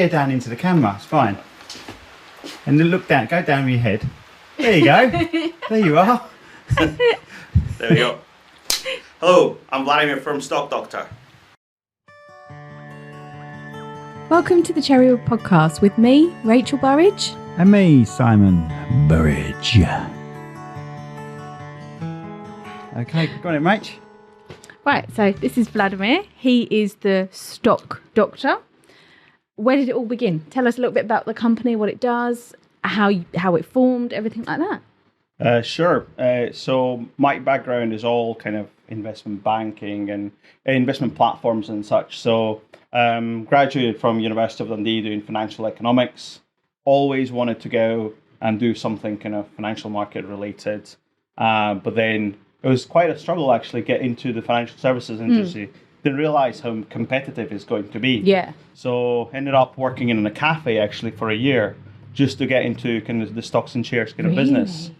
Head down into the camera, it's fine. And then look down, go down with your head. There you go. There you are. There we go. Hello, I'm Vladimir from Stock Doctor. Welcome to the Cherrywood Podcast with me, Rachel Burridge. And me, Simon Burridge. Okay, go on then, Rach. Right, so this is Vladimir. He is the Stock Doctor. Where did it all begin? Tell us a little bit about the company, what it does, how it formed, everything like that. Sure. So my background is all kind of investment banking and investment platforms and such. So graduated from University of Dundee doing financial economics. Always wanted to go and do something kind of financial market related. But then it was quite a struggle actually get into the financial services industry. Didn't realize how competitive it's going to be. Yeah. So ended up working in a cafe actually for a year just to get into kind of the stocks and shares kind of business.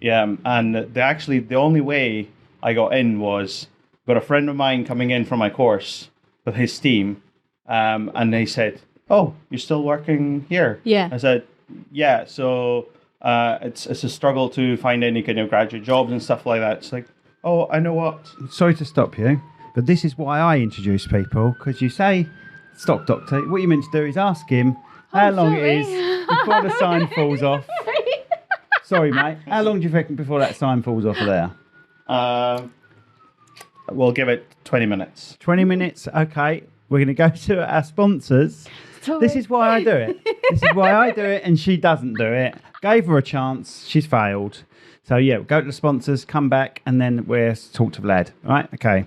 Yeah, and the only way I got in was got a friend of mine coming in from my course with his team, and they said, "Oh, you're still working here?" Yeah. I said, "Yeah." So it's a struggle to find any kind of graduate jobs and stuff like that. It's like, "Oh, I know what." Sorry to stop you, but this is why I introduce people, because you say Stock Doctor. What you meant to do is ask him how long it is before the sign falls off. Sorry, mate. How long do you reckon before that sign falls off of there? We'll give it 20 minutes. 20 minutes? Okay. We're going to go to our sponsors. Sorry. This is why I do it. This is why I do it and she doesn't do it. Gave her a chance. She's failed. So, yeah, we'll go to the sponsors, come back, and then we'll talk to Vlad. All right? Okay.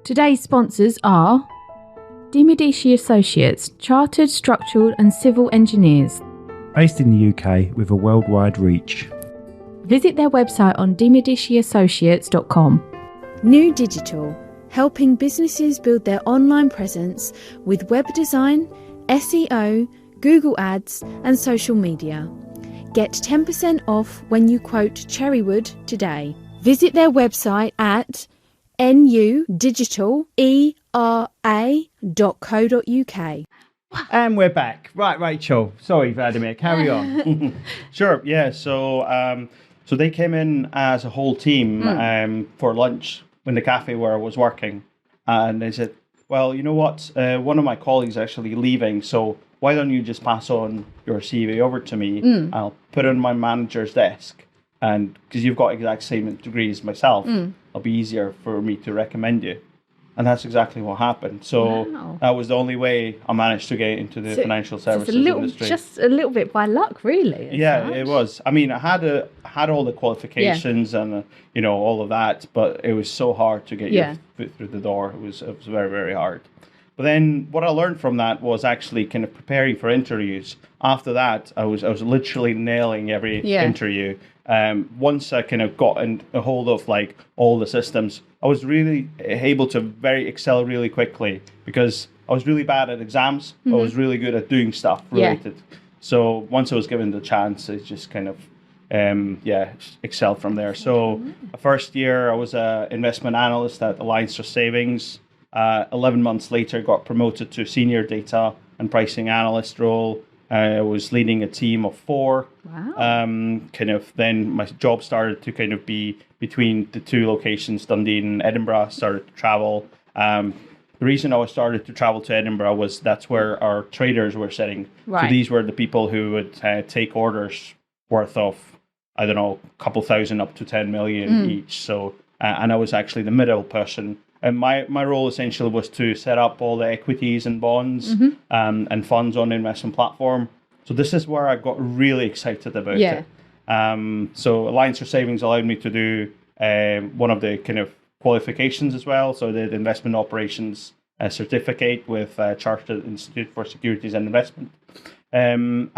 Today's sponsors are Dimodici Associates, Chartered Structural and Civil Engineers. Based in the UK with a worldwide reach. Visit their website on dimodiciassociates.com. New Digital, helping businesses build their online presence with web design, SEO, Google Ads and social media. Get 10% off when you quote Cherrywood today. Visit their website at nudigitalera.co.uk. And we're back. Right, Rachel. Sorry, Vladimir. Carry on. Sure. Yeah. So they came in as a whole team for lunch in the cafe where I was working, and they said, "Well, you know what? One of my colleagues is actually leaving, so why don't you just pass on your CV over to me? I'll put it on my manager's desk, and because you've got exact same degrees as myself, it'll be easier for me to recommend you." And that's exactly what happened. So that was the only way I managed to get into the financial services industry. Just a little bit by luck, really. Yeah, it was. I mean, I had all the qualifications and all of that, but it was so hard to get your foot through the door. It was very, very hard. But then what I learned from that was actually kind of preparing for interviews. After that, I was literally nailing every interview. Once I kind of got a hold of like all the systems, I was really able to excel really quickly because I was really bad at exams. I was really good at doing stuff related. So once I was given the chance, it just kind of excelled from there. So the first year I was an investment analyst at Alliance for Savings. 11 months later, got promoted to senior data and pricing analyst role. I was leading a team of 4. Wow. Then my job started to kind of be between the 2 locations, Dundee and Edinburgh. I started to travel. The reason I started to travel to Edinburgh was that's where our traders were sitting. Right. So these were the people who would take orders worth of, I don't know, a couple thousand up to 10 million each. So, and I was actually the middle person. And my role essentially was to set up all the equities and bonds and funds on the investment platform. So this is where I got really excited about it. So Alliance for Savings allowed me to do one of the kind of qualifications as well. So I did investment operations certificate with Chartered Institute for Securities and Investment. So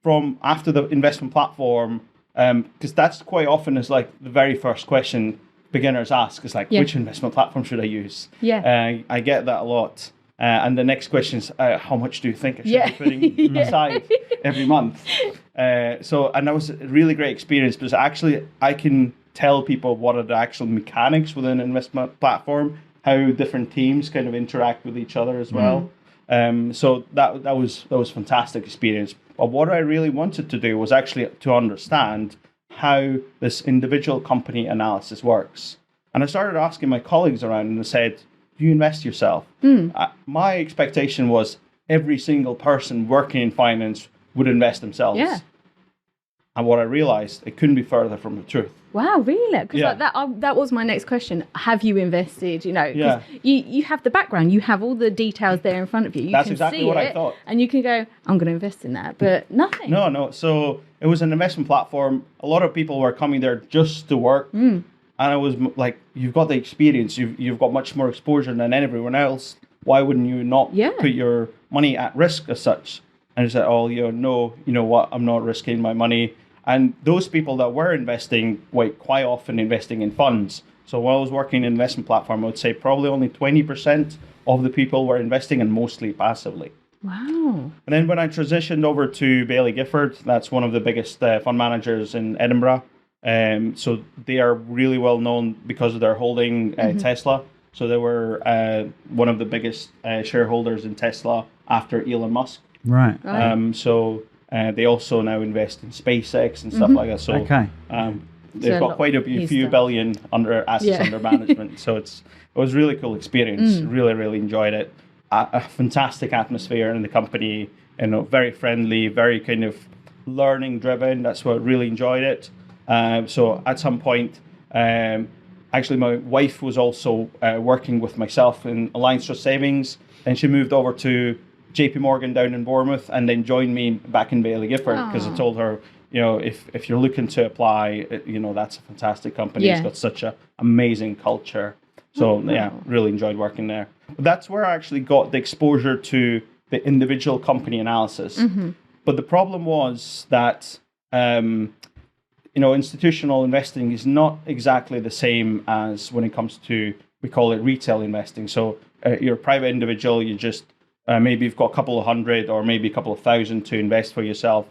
from after the investment platform, because that's quite often is like the very first question beginners ask is like, which investment platform should I use? I get that a lot. And the next question is, how much do you think I should be putting aside every month? And that was a really great experience because actually I can tell people what are the actual mechanics within an investment platform, how different teams kind of interact with each other as well. So that was fantastic experience. But what I really wanted to do was actually to understand how this individual company analysis works. And I started asking my colleagues around, and I said, do you invest yourself? My expectation was every single person working in finance would invest themselves. Yeah. And what I realized, it couldn't be further from the truth. Wow, really? Because Yeah. that was my next question. Have you invested? You know, 'cause Yeah. you have the background, you have all the details there in front of you. You That's can exactly see what I it, thought. and you can go, I'm going to invest in that, but nothing. No. So it was an investment platform. A lot of people were coming there just to work. And I was like, you've got the experience. You've got much more exposure than everyone else. Why wouldn't you not put your money at risk as such? And I said, oh, no, you know what? I'm not risking my money. And those people that were investing were quite often investing in funds. So while I was working in an investment platform, I would say probably only 20% of the people were investing, and mostly passively. Wow. And then when I transitioned over to Baillie Gifford, that's one of the biggest fund managers in Edinburgh. So they are really well known because of their holding Tesla. So they were one of the biggest shareholders in Tesla after Elon Musk. Right. So they also now invest in SpaceX and stuff like that. So they've got quite a few billion assets under management. So it was a really cool experience. Really, really enjoyed it. A fantastic atmosphere in the company. Very friendly, very kind of learning driven. That's what I really enjoyed it. So at some point, actually my wife was also working with myself in Alliance Trust Savings. Then she moved over to JP Morgan down in Bournemouth, and then joined me back in Baillie Gifford, because I told her, if you're looking to apply, that's a fantastic company. It's got such an amazing culture. So really enjoyed working there. But that's where I actually got the exposure to the individual company analysis. But the problem was that institutional investing is not exactly the same as when it comes to, we call it retail investing. So you're a private individual, you just maybe you've got a couple of hundred or maybe a couple of thousand to invest for yourself.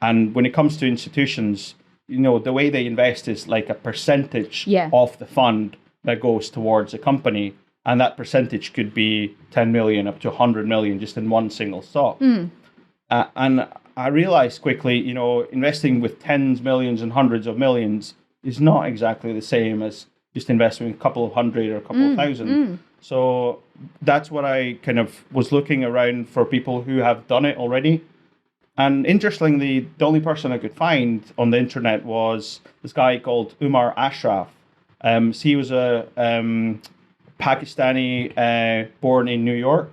And when it comes to institutions, the way they invest is like a percentage of the fund that goes towards a company. And that percentage could be 10 million up to 100 million just in one single stock. And I realized quickly, investing with tens, millions and hundreds of millions is not exactly the same as just investing a couple of hundred or a couple of thousand. So that's what I kind of was looking around for people who have done it already. And interestingly, the only person I could find on the internet was this guy called Umar Ashraf. So he was a Pakistani born in New York,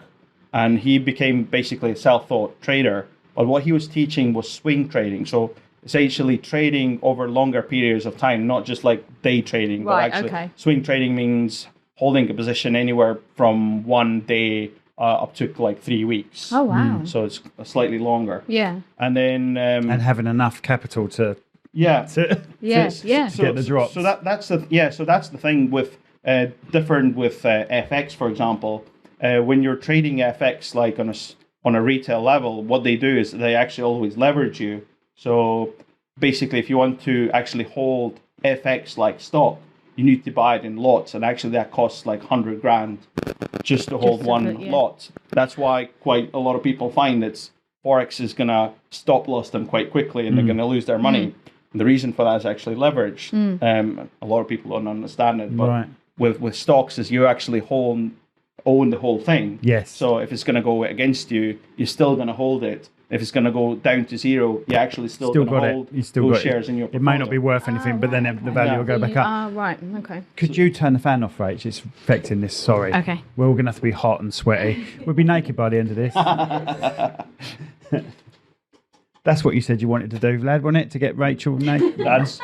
and he became basically a self-taught trader. But what he was teaching was swing trading. So essentially trading over longer periods of time, not just like day trading, but actually swing trading means holding a position anywhere from 1 day up to like 3 weeks. Oh, wow. So it's slightly longer. Yeah. And then... and having enough capital to... get the drops. So that's the thing with different with FX, for example. When you're trading FX like on a retail level, what they do is they actually always leverage you. So basically, if you want to actually hold FX like stock, you need to buy it in lots, and actually that costs like 100 grand just to hold one lot. That's why quite a lot of people find that Forex is going to stop loss them quite quickly, and they're going to lose their money. And the reason for that is actually leverage. A lot of people don't understand it, but with stocks is you actually own the whole thing. Yes. So if it's going to go against you, you're still going to hold it. If it's going to go down to zero, you're actually still going to hold those shares in your portfolio. It may not be worth anything, but then the value will go back up. Right, okay. Could you turn the fan off, Rach? It's affecting this, sorry. Okay. We're all going to have to be hot and sweaty. We'll be naked by the end of this. That's what you said you wanted to do, Vlad, wasn't it? To get Rachel naked? That's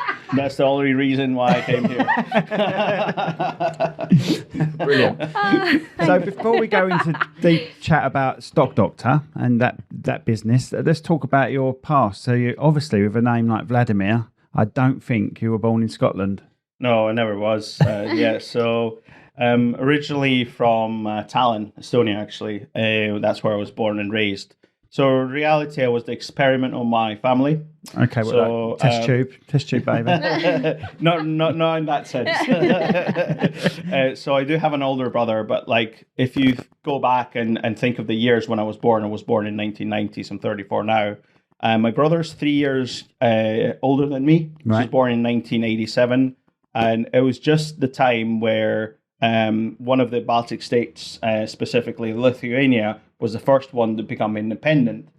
the only reason why I came here. Brilliant. So before we go into deep chat about Stock Doctor and that business, let's talk about your past. So you obviously, with a name like Vladimir, I don't think you were born in Scotland. No, I never was. So originally from Tallinn, Estonia, actually. That's where I was born and raised. So in reality, I was the experiment on my family. Okay, well, So, like, test tube, baby. not in that sense. So I do have an older brother, but like if you go back and think of the years when I was born in 1990, so I'm 34 now. My brother's 3 years older than me. He was born in 1987, and it was just the time where one of the Baltic states, specifically Lithuania, was the first one to become independent.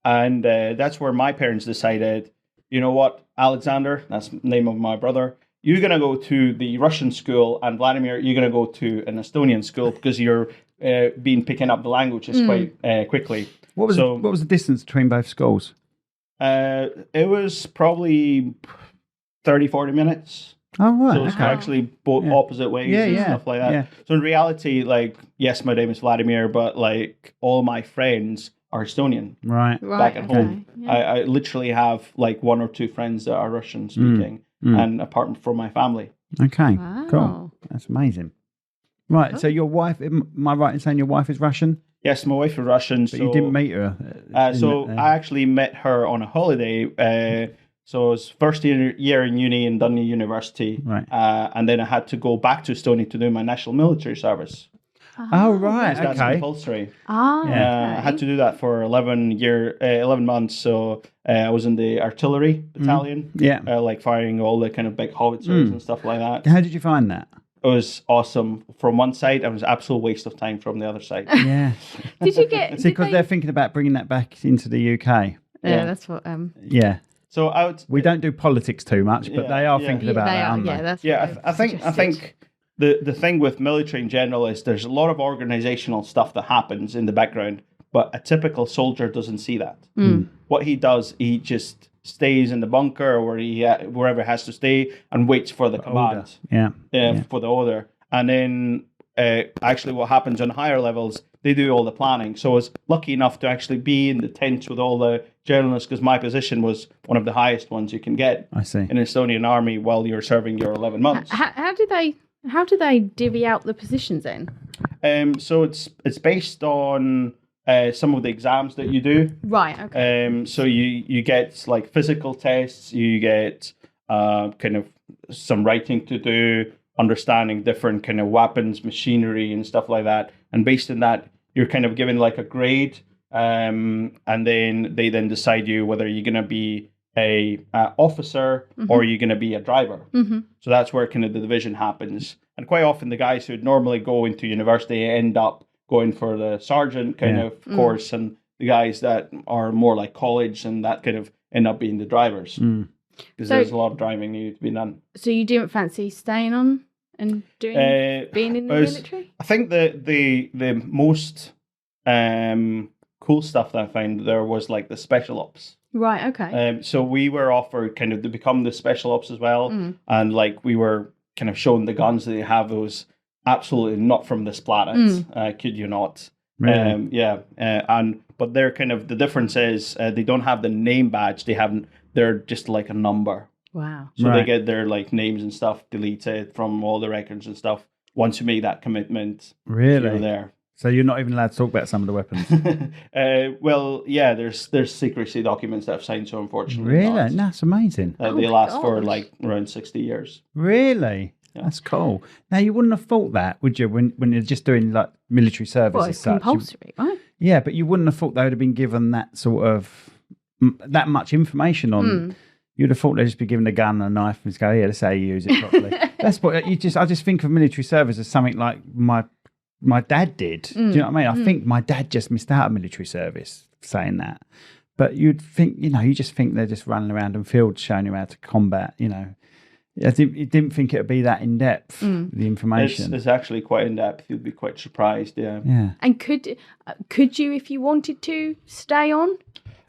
And that's where my parents decided, you know what, Alexander, that's the name of my brother, you're going to go to the Russian school, and Vladimir, you're going to go to an Estonian school because you're picking up the languages quite quickly. What was the distance between both schools? It was probably 30, 40 minutes. Oh, right. So it's actually both opposite ways and stuff like that. Yeah. So in reality, like, yes, my name is Vladimir, but like all my friends are Estonian. Right. Back at home. Yeah. I literally have like one or two friends that are Russian speaking, and apart from my family. Okay. Wow. Cool. That's amazing. Right. Cool. So your wife, am I right in saying your wife is Russian? Yes, my wife is Russian. But you didn't meet her? I actually met her on a holiday. So it was first year in uni in Dundee University. Right. And then I had to go back to Estonia to do my national military service. Oh, right. That's compulsory. Okay. I had to do that for 11 months. So I was in the artillery battalion. Like firing all the kind of big howitzers and stuff like that. How did you find that? It was awesome from one side. It was an absolute waste of time from the other side. Yeah. Did you get... See, because they're thinking about bringing that back into the UK. Yeah, that's what... Yeah. So we don't do politics too much, but they are thinking about that, aren't they? I think the thing with military in general is there's a lot of organizational stuff that happens in the background, but a typical soldier doesn't see that. What he does, he just stays in the bunker or wherever he has to stay and waits for the command. For the order. And then actually what happens on higher levels, they do all the planning. So I was lucky enough to actually be in the tent with all the journalists because my position was one of the highest ones you can get in the Estonian army while you're serving your 11 months. How do they divvy out the positions then? So it's based on some of the exams that you do. Right, okay. So you get like physical tests, you get kind of some writing to do, understanding different kind of weapons, machinery and stuff like that. And based on that, you're kind of given like a grade, and then they then decide you whether you're going to be a officer or you're going to be a driver. So that's where kind of the division happens. And quite often the guys who would normally go into university end up going for the sergeant kind of course, and the guys that are more like college and that kind of end up being the drivers. Because there's a lot of driving needed to be done. So you didn't fancy staying on and being in the military? I think the most cool stuff that I found there was like the special ops. Right, okay. So we were offered kind of to become the special ops as well. And like we were kind of shown the guns that they have. It was absolutely not from this planet. Kid you not. Really? But they're kind of, the difference is they don't have the name badge. They're just like a number. Wow. So they get their like names and stuff deleted from all the records and stuff once you make that commitment. Really? You're there. So you're not even allowed to talk about some of the weapons? Well, yeah, there's secrecy documents that I've signed, so unfortunately really? That's amazing. They last for like around 60 years. Really? Yeah. That's cool. Now, you wouldn't have thought that, would you, when you're just doing like military service? Well, it's compulsory, right? Yeah, but you wouldn't have thought they would have been given that sort of, that much information on... You'd have thought they'd just be given a gun and a knife and just go, let's say you use it properly. That's what I just think of military service as something like my dad did. Do you know what I mean? I think my dad just missed out on military service saying that. But you'd think, you just think they're just running around in fields showing you how to combat, I didn't think it would be that in depth, the information. It's actually quite in depth. You'd be quite surprised, yeah. And could you, if you wanted to, stay on?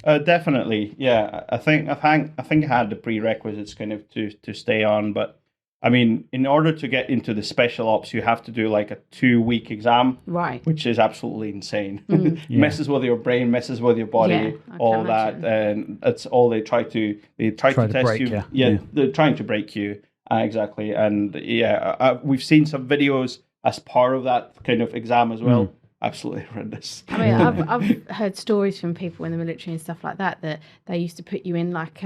Definitely, yeah. I think I had the prerequisites kind of to stay on, but I mean, in order to get into the special ops, you have to do like a 2-week exam, right? Which is absolutely insane. Messes with your brain, messes with your body, all that, and that's all they try to test you. Yeah, they're trying to break you exactly. And we've seen some videos as part of that kind of exam as well. absolutely horrendous. I mean, I've heard stories from people in the military and stuff like that they used to put you in like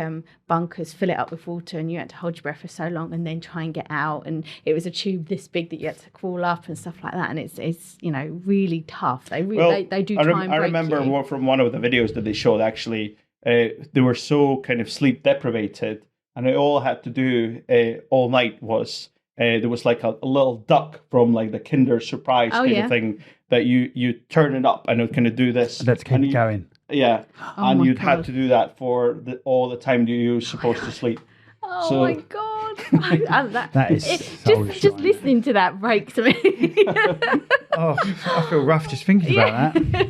bunkers, fill it up with water, and you had to hold your breath for so long and then try and get out. And it was a tube this big that you had to crawl up and stuff like that. And it's really tough. They do try and break I remember you. from one of the videos that they showed, actually, they were so kind of sleep deprivated, and all I had to do all night was there was like a little duck from like the Kinder Surprise of thing that you turn it up and it kind of do this. Let's keep going. Yeah, Oh and my you'd God. have to do that for all the time you were supposed to sleep. Oh my God! That is just listening to that breaks me. Oh, I feel rough just thinking about that.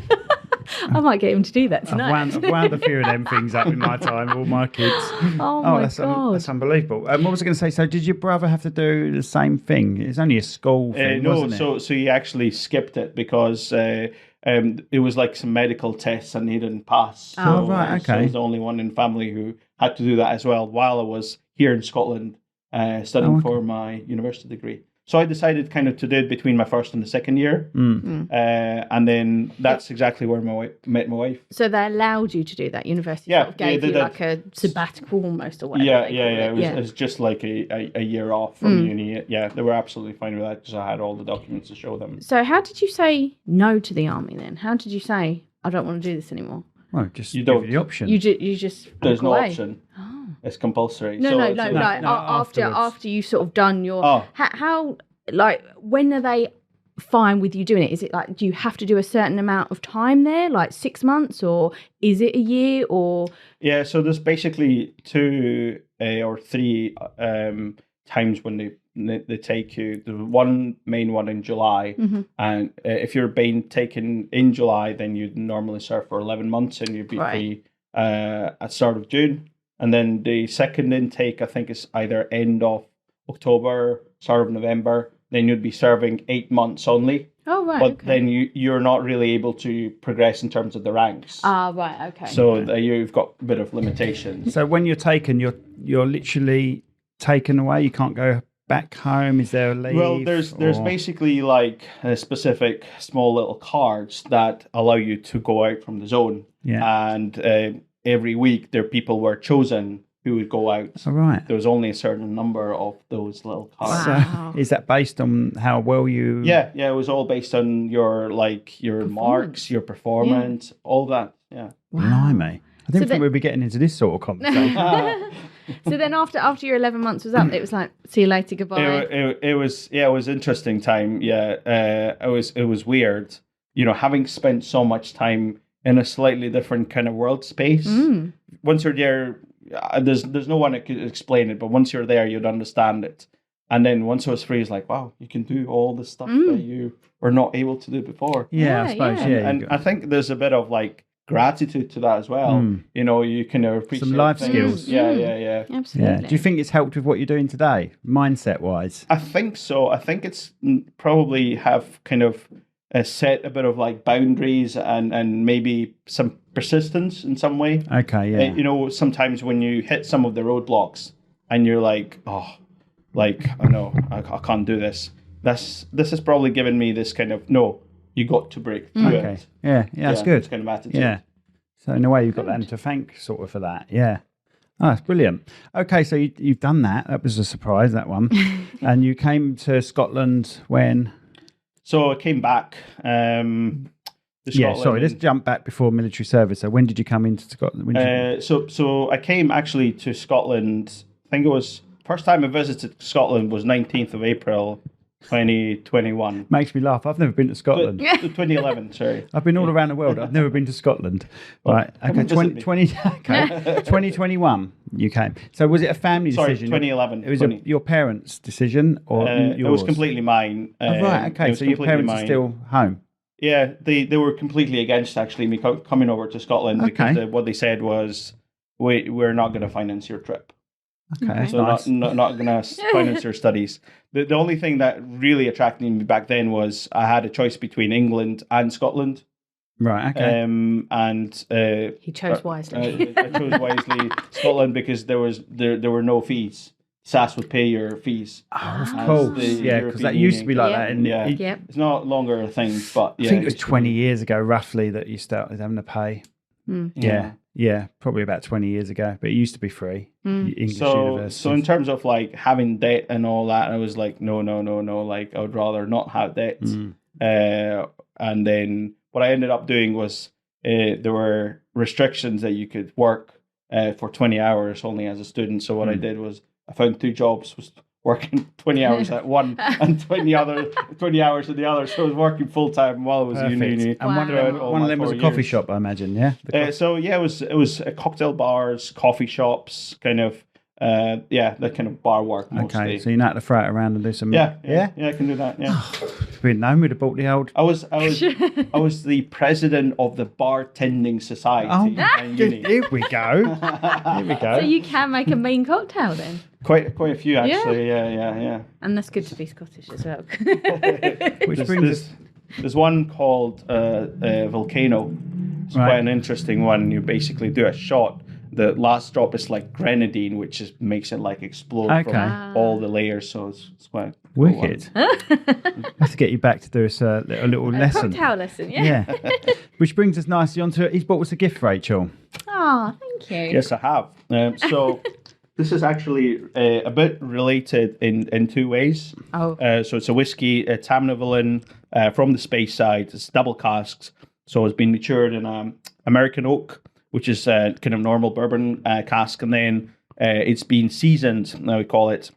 I might get him to do that tonight. I've wound a few of them things up in my time, all my kids. Oh my that's God! that's unbelievable. What was I going to say? So, did your brother have to do the same thing? It's only a school thing, No, wasn't it? so he actually skipped it because it was like some medical tests and he didn't pass. Oh, right, So okay. he was the only one in family who had to do that as well while I was here in Scotland studying for my university degree. So I decided kind of to do it between my first and the second year. And then that's exactly where met my wife. So they allowed you to do that. University Yeah, sort of gave they you did. like a sabbatical almost or whatever. Yeah. they call It was just like a year off from uni. Yeah, they were absolutely fine with that because I had all the documents to show them. So how did you say no to the army then? How did you say I don't want to do this anymore? Well, just You give don't. you the option. You just There's walk no away. option. Oh. It's compulsory. No, after afterwards. you sort of done your Oh. how like when are they fine with you doing it? Is it like do you have to do a certain amount of time there, like 6 months, or is it a year, or Yeah, so there's basically 2 or 3 times when they take you. The one main one in July, and if you're being taken in July, then you'd normally serve for 11 months and you'd be free at start of June. And then the second intake, I think, is either end of October, start of November. Then you'd be serving 8 months only. oh right, But okay. then you're not really able to progress in terms of the ranks. right, okay. So you've got a bit of limitations. So when you're taken, you're literally taken away. You can't go back home. Is there a leave? Well, there's or- basically like specific small little cards that allow you to go out from the zone. Yeah. And every week there people were chosen who would go out. All right. There was only a certain number of those little cards. Wow. So is that based on how well you? Yeah, it was all based on your marks, your performance, all that. Yeah. Blimey. I didn't then- think we'd be getting into this sort of conversation. So then after your 11 months was up, it was like see you later, goodbye. It was interesting time. Yeah, it was weird. Having spent so much time in a slightly different kind of world space. Once you're there, there's no one that could explain it. But once you're there, you'd understand it. And then once I was free, it's like, wow, you can do all the stuff that you were not able to do before. Yeah, I suppose. Yeah. And I think there's a bit of like gratitude to that as well. You can appreciate Some life things. skills. Yeah. Absolutely. Yeah. Do you think it's helped with what you're doing today, mindset wise? I think so. I think it's probably have kind of set a bit of like boundaries and maybe some persistence in some way. Okay. Yeah. Sometimes when you hit some of the roadblocks and you're like, oh, like, I know, I can't do this. This has probably given me this kind of, no, you got to break through Okay. it. Yeah. That's good. Kind of attitude. Yeah. So in a way, you've got them to thank sort of for that. Yeah. Oh, that's brilliant. Okay, so you've done that. That was a surprise, that one. And you came to Scotland when? So I came back. Sorry, let's jump back before military service. So when did you come into Scotland? When did you... So I came actually to Scotland. I think it was first time I visited Scotland was 19th of April, 2021. Makes me laugh. I've never been to Scotland. 2011, sorry. I've been all around the world. I've never been to Scotland. Right. come Okay. and visit me. 2021 you came. So was it a family Sorry, decision? 2011. It was your parents' decision or yours? It was completely mine. Oh, right. It Okay. was So your completely parents are mine. still home. Yeah, they were completely against actually me coming over to Scotland because Okay. what they said was, we're not going to finance your trip. Okay. That's So nice. not going to finance your studies. The only thing that really attracted me back then was I had a choice between England and Scotland. Right. Okay. And He chose wisely. I chose wisely Scotland because there were no fees. SAS would pay your fees. Oh, of as course. the Yeah, because that European used to be like Yeah. that. And Yeah. Yep. It's not longer a thing, but yeah. I think it was used to 20 be. years ago, roughly, that you started having to pay. Yeah, probably about 20 years ago. But it used to be free. English universities. So in terms of like having debt and all that, I was like, no. Like, I would rather not have debt. And then what I ended up doing was there were restrictions that you could work for 20 hours only as a student. So what I did was I found 2 jobs, was working 20 hours at one and 20 hours at the other. So I was working full time while I was in uni. And one of them was a coffee shop, I imagine, yeah? It was cocktail bars, coffee shops, kind of, that kind of bar work mostly. Okay, so you know how to throw it around and do some... Yeah, I can do that, yeah. If we'd known, we'd have bought the old... I was the president of the bartending society in uni. Here we go. So you can make a mean cocktail then? Quite a few, actually, yeah. And that's good to be Scottish as well. Which brings us... There's one called Volcano. It's quite an interesting one. You basically do a shot. The last drop is like grenadine, which just makes it like explode from all the layers. So it's quite wicked. I have to get you back to do us a little lesson. Cocktail lesson, yeah. Which brings us nicely on to he's bought us a gift, Rachel. Oh, thank you. Yes, I have. So this is actually a bit related in 2 ways. Oh. So it's a whiskey, Tamnavalin from the Space side. It's double casks. So it's been matured in American oak, which is kind of normal bourbon cask, and then it's been seasoned, now we call it,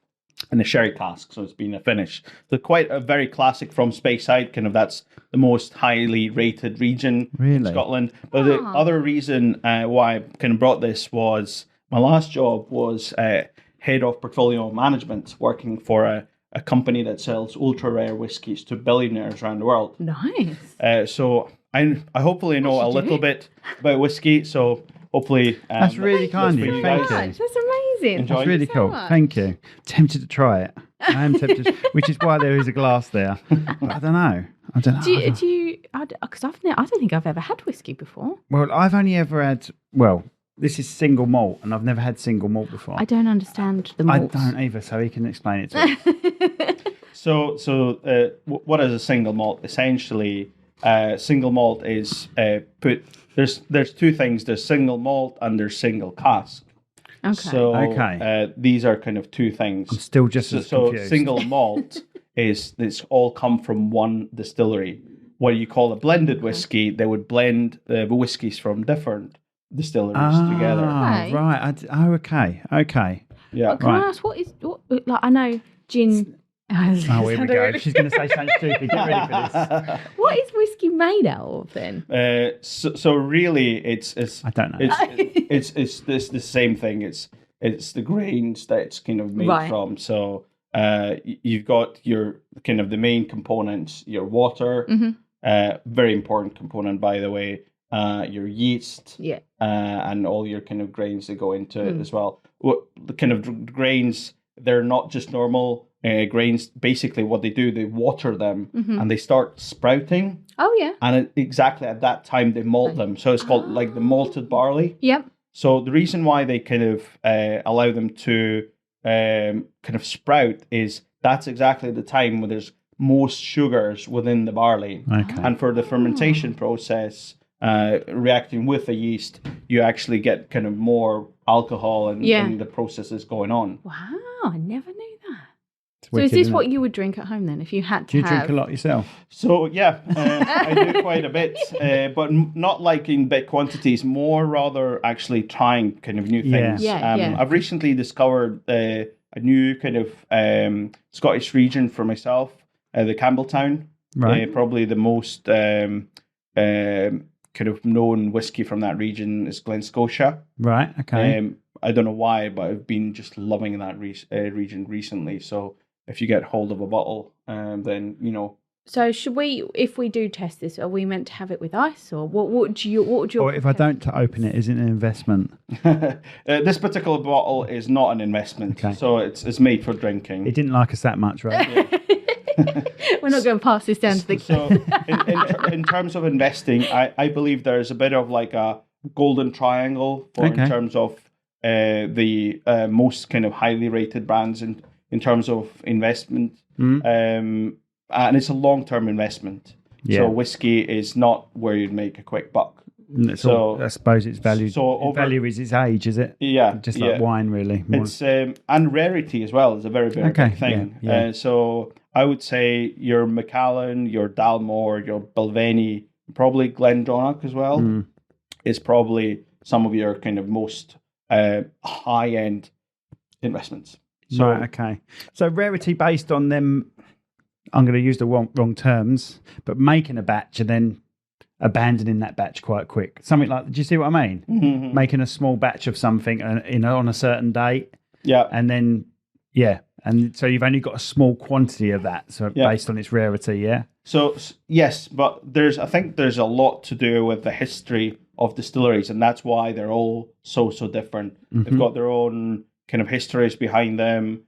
in a sherry cask, so it's been a finish. So quite a very classic from Speyside, kind of that's the most highly rated region in Scotland. But the other reason why I kind of brought this was my last job was head of portfolio management, working for a company that sells ultra rare whiskies to billionaires around the world. Nice. So I hopefully know a little bit about whiskey, so hopefully... that's really kind of you. Thank you. That's amazing. That's really cool. Thank you. Tempted to try it. I am tempted, which is why there is a glass there. But I don't know. Do you? Because I don't think I've ever had whiskey before. Well, I've only ever had... Well, this is single malt, and I've never had single malt before. I don't understand the malts. I don't either, so he can explain it to me. So what is a single malt? Essentially... single malt is there's 2 things. There's single malt and there's single cask. Okay. So these are kind of 2 things. I'm still just as confused. So single malt is it's all come from one distillery. What you call a blended whiskey, they would blend the whiskies from different distilleries together. Right. Okay. Yeah. Well, can I ask what like I know gin. Oh, here we go. She's going to say something stupid. Get ready for this. What is whiskey made out of then? So really, it's I don't know. It's the same thing. It's the grains that it's kind of made from. So you've got your kind of the main components, your water, very important component by the way, your yeast, and all your kind of grains that go into it as well. The kind of grains, they're not just normal. Grains, basically what they do, they water them and they start sprouting. Oh, yeah. And exactly at that time, they malt them. So it's called like the malted barley. Yep. So the reason why they kind of allow them to kind of sprout is that's exactly the time when there's most sugars within the barley. Okay. And for the fermentation process, reacting with the yeast, you actually get kind of more alcohol and the process is going on. Wow, I never knew that. So is this what you would drink at home then, if you had to? Do you drink a lot yourself? So yeah, I do quite a bit, but not like in big quantities. More rather, actually trying kind of new things. I've recently discovered a new kind of Scottish region for myself, the Campbelltown. Right. Probably the most kind of known whiskey from that region is Glen Scotia. Right. Okay. I don't know why, but I've been just loving that region recently. So. If you get hold of a bottle, then you know. So should we, if we do test this, are we meant to have it with ice, or what would you? Or if I don't open it, is it an investment? This particular bottle is not an investment, so it's made for drinking. It didn't like us that much, right? We're not going to pass this down to the. So in terms of investing, I believe there's a bit of like a golden triangle in terms of the most kind of highly rated brands in terms of investment. And it's a long-term investment. Yeah. So whiskey is not where you'd make a quick buck. So I suppose its value. Value is its age, is it? Yeah, just like wine, really. It's and rarity as well is a very big thing. Yeah. So I would say your Macallan, your Dalmore, your Balvenie, probably Glendronach as well, is probably some of your kind of most high-end investments. So, right. Okay. So rarity based on them. I'm going to use the wrong terms, but making a batch and then abandoning that batch quite quick. Something like, do you see what I mean? Mm-hmm. Making a small batch of something on a certain date. Yeah. And then, and so you've only got a small quantity of that. So based on its rarity, yeah? So, yes, but I think there's a lot to do with the history of distilleries, and that's why they're all so different. They've got their own kind of histories behind them.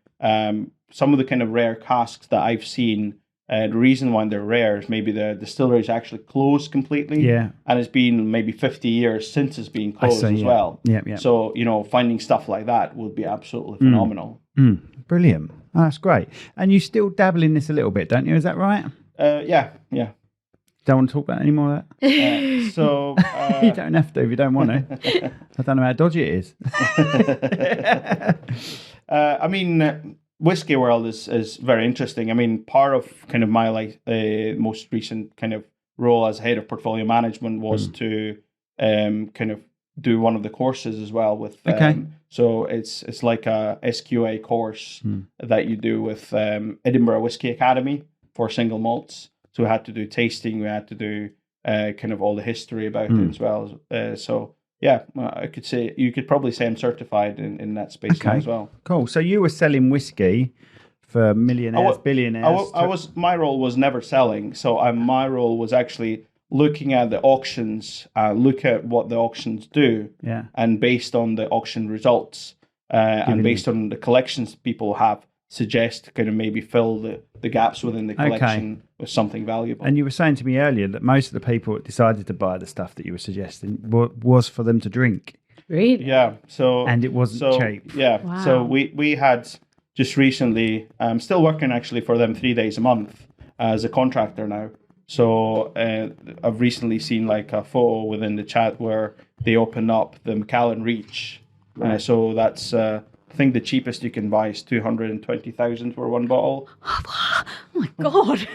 Some of the kind of rare casks that I've seen, the reason why they're rare is maybe the distillery is actually closed completely. Yeah. And it's been maybe 50 years since it's been closed as well. Yeah. So, finding stuff like that would be absolutely phenomenal. Brilliant. Oh, that's great. And you still dabble in this a little bit, don't you? Is that right? Yeah. Don't want to talk about any more of that? You don't have to if you don't want to. I don't know how dodgy it is. I mean, whiskey world is very interesting. I mean, part of kind of my most recent kind of role as head of portfolio management was to kind of do one of the courses as well with so it's like a SQA course that you do with Edinburgh Whisky Academy for single malts. So we had to do tasting, we had to do kind of all the history about it as well. I could say you could probably say I'm certified in that space now as well. Cool. So you were selling whiskey for millionaires, billionaires. My role was never selling. So my role was actually looking at the auctions, look at what the auctions do, and based on the auction results, and based on the collections people have, suggest kind of maybe fill the gaps within the collection with something valuable. And you were saying to me earlier that most of the people that decided to buy the stuff that you were suggesting was for them to drink. Really? Yeah. And it wasn't cheap. Yeah. Wow. So we had just recently, I'm still working actually for them 3 days a month as a contractor now. So I've recently seen like a photo within the chat where they opened up the Macallan Reach. So that's... I think the cheapest you can buy is 220,000 for one bottle. Oh my God.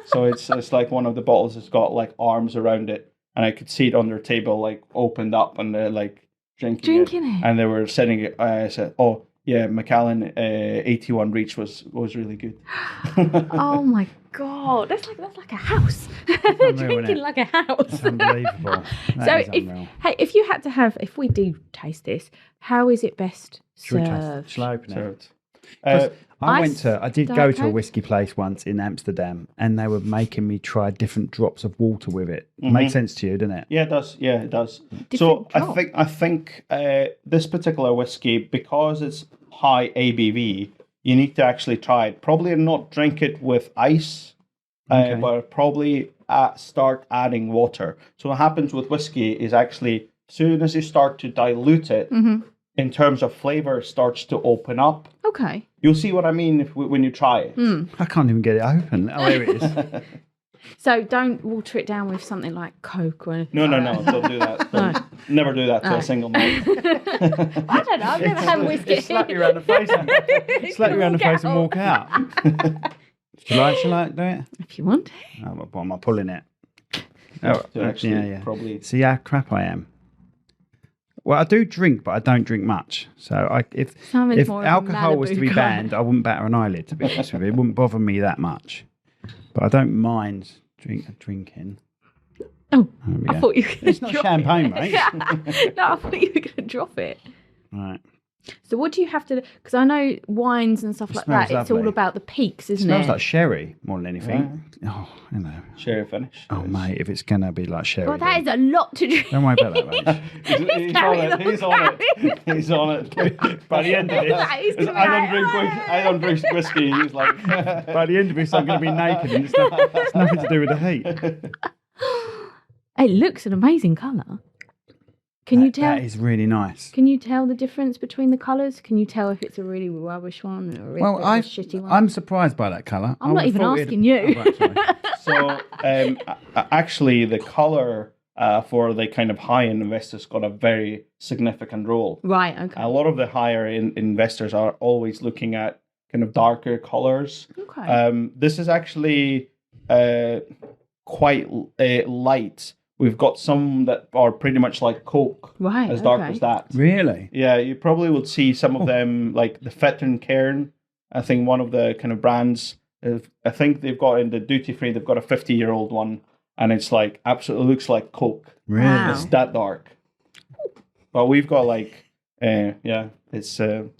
So it's like one of the bottles that's got like arms around it, and I could see it on their table like opened up, and they're like drinking it. And they were setting it. I said, "Oh yeah, Macallan 81 Reach was really good." Oh my God, that's like a house. They're drinking like a house. That's unbelievable. If we do taste this, how is it best served? Shall I open it? I did go to a whiskey place once in Amsterdam, and they were making me try different drops of water with it. Makes sense to you, doesn't it? Yeah, it does. Yeah, it does. Different drop. I think this particular whiskey, because it's high ABV, you need to actually try it. Probably not drink it with ice, but probably start adding water. So what happens with whiskey is actually, as soon as you start to dilute it, in terms of flavor, starts to open up. Okay. You'll see what I mean when you try it. I can't even get it open. Oh, there it is. So don't water it down with something like Coke or anything. No, don't do that. Never do that to a single malt. I don't know. I've never had whiskey. Slap you around the face and walk out. Shall I do it? If you want. What am I pulling it? Probably. See how crap I am. Well, I do drink, but I don't drink much. So if alcohol was to be banned, I wouldn't batter an eyelid, to be honest with you. It wouldn't bother me that much. But I don't mind drinking. Oh, I thought you were going to It's not champagne, mate. No, I thought you were going to drop it. Right. So what do you have to do? Because I know wines and stuff like that, it's all about the peaks, isn't it? It smells like sherry more than anything. Yeah. Oh, Sherry finish. Oh, mate, if it's going to be like sherry. Well, that is a lot to drink. Don't worry about that, mate. He's on it. By the end of this, I don't drink whiskey. He's like, by the end of this, I'm going to be naked, and it's nothing to do with the heat. It looks an amazing colour. Can you tell? That is really nice. Can you tell the difference between the colours? Can you tell if it's a really rubbish one or a really shitty one? I'm surprised by that colour. I'm not even asking you. Oh, right, So actually, the colour for the kind of high-end investors got a very significant role. Right, okay. A lot of the higher investors are always looking at kind of darker colours. Okay. This is actually quite light. We've got some that are pretty much like Coke, Right, as dark okay. as that. Really? Yeah, you probably would see some of them, like the Fitton Cairn. I think one of the kind of brands, I think they've got in the duty free, they've got a 50-year-old one, and it's like absolutely looks like Coke. Really? Wow. It's that dark. But we've got like, it's 50.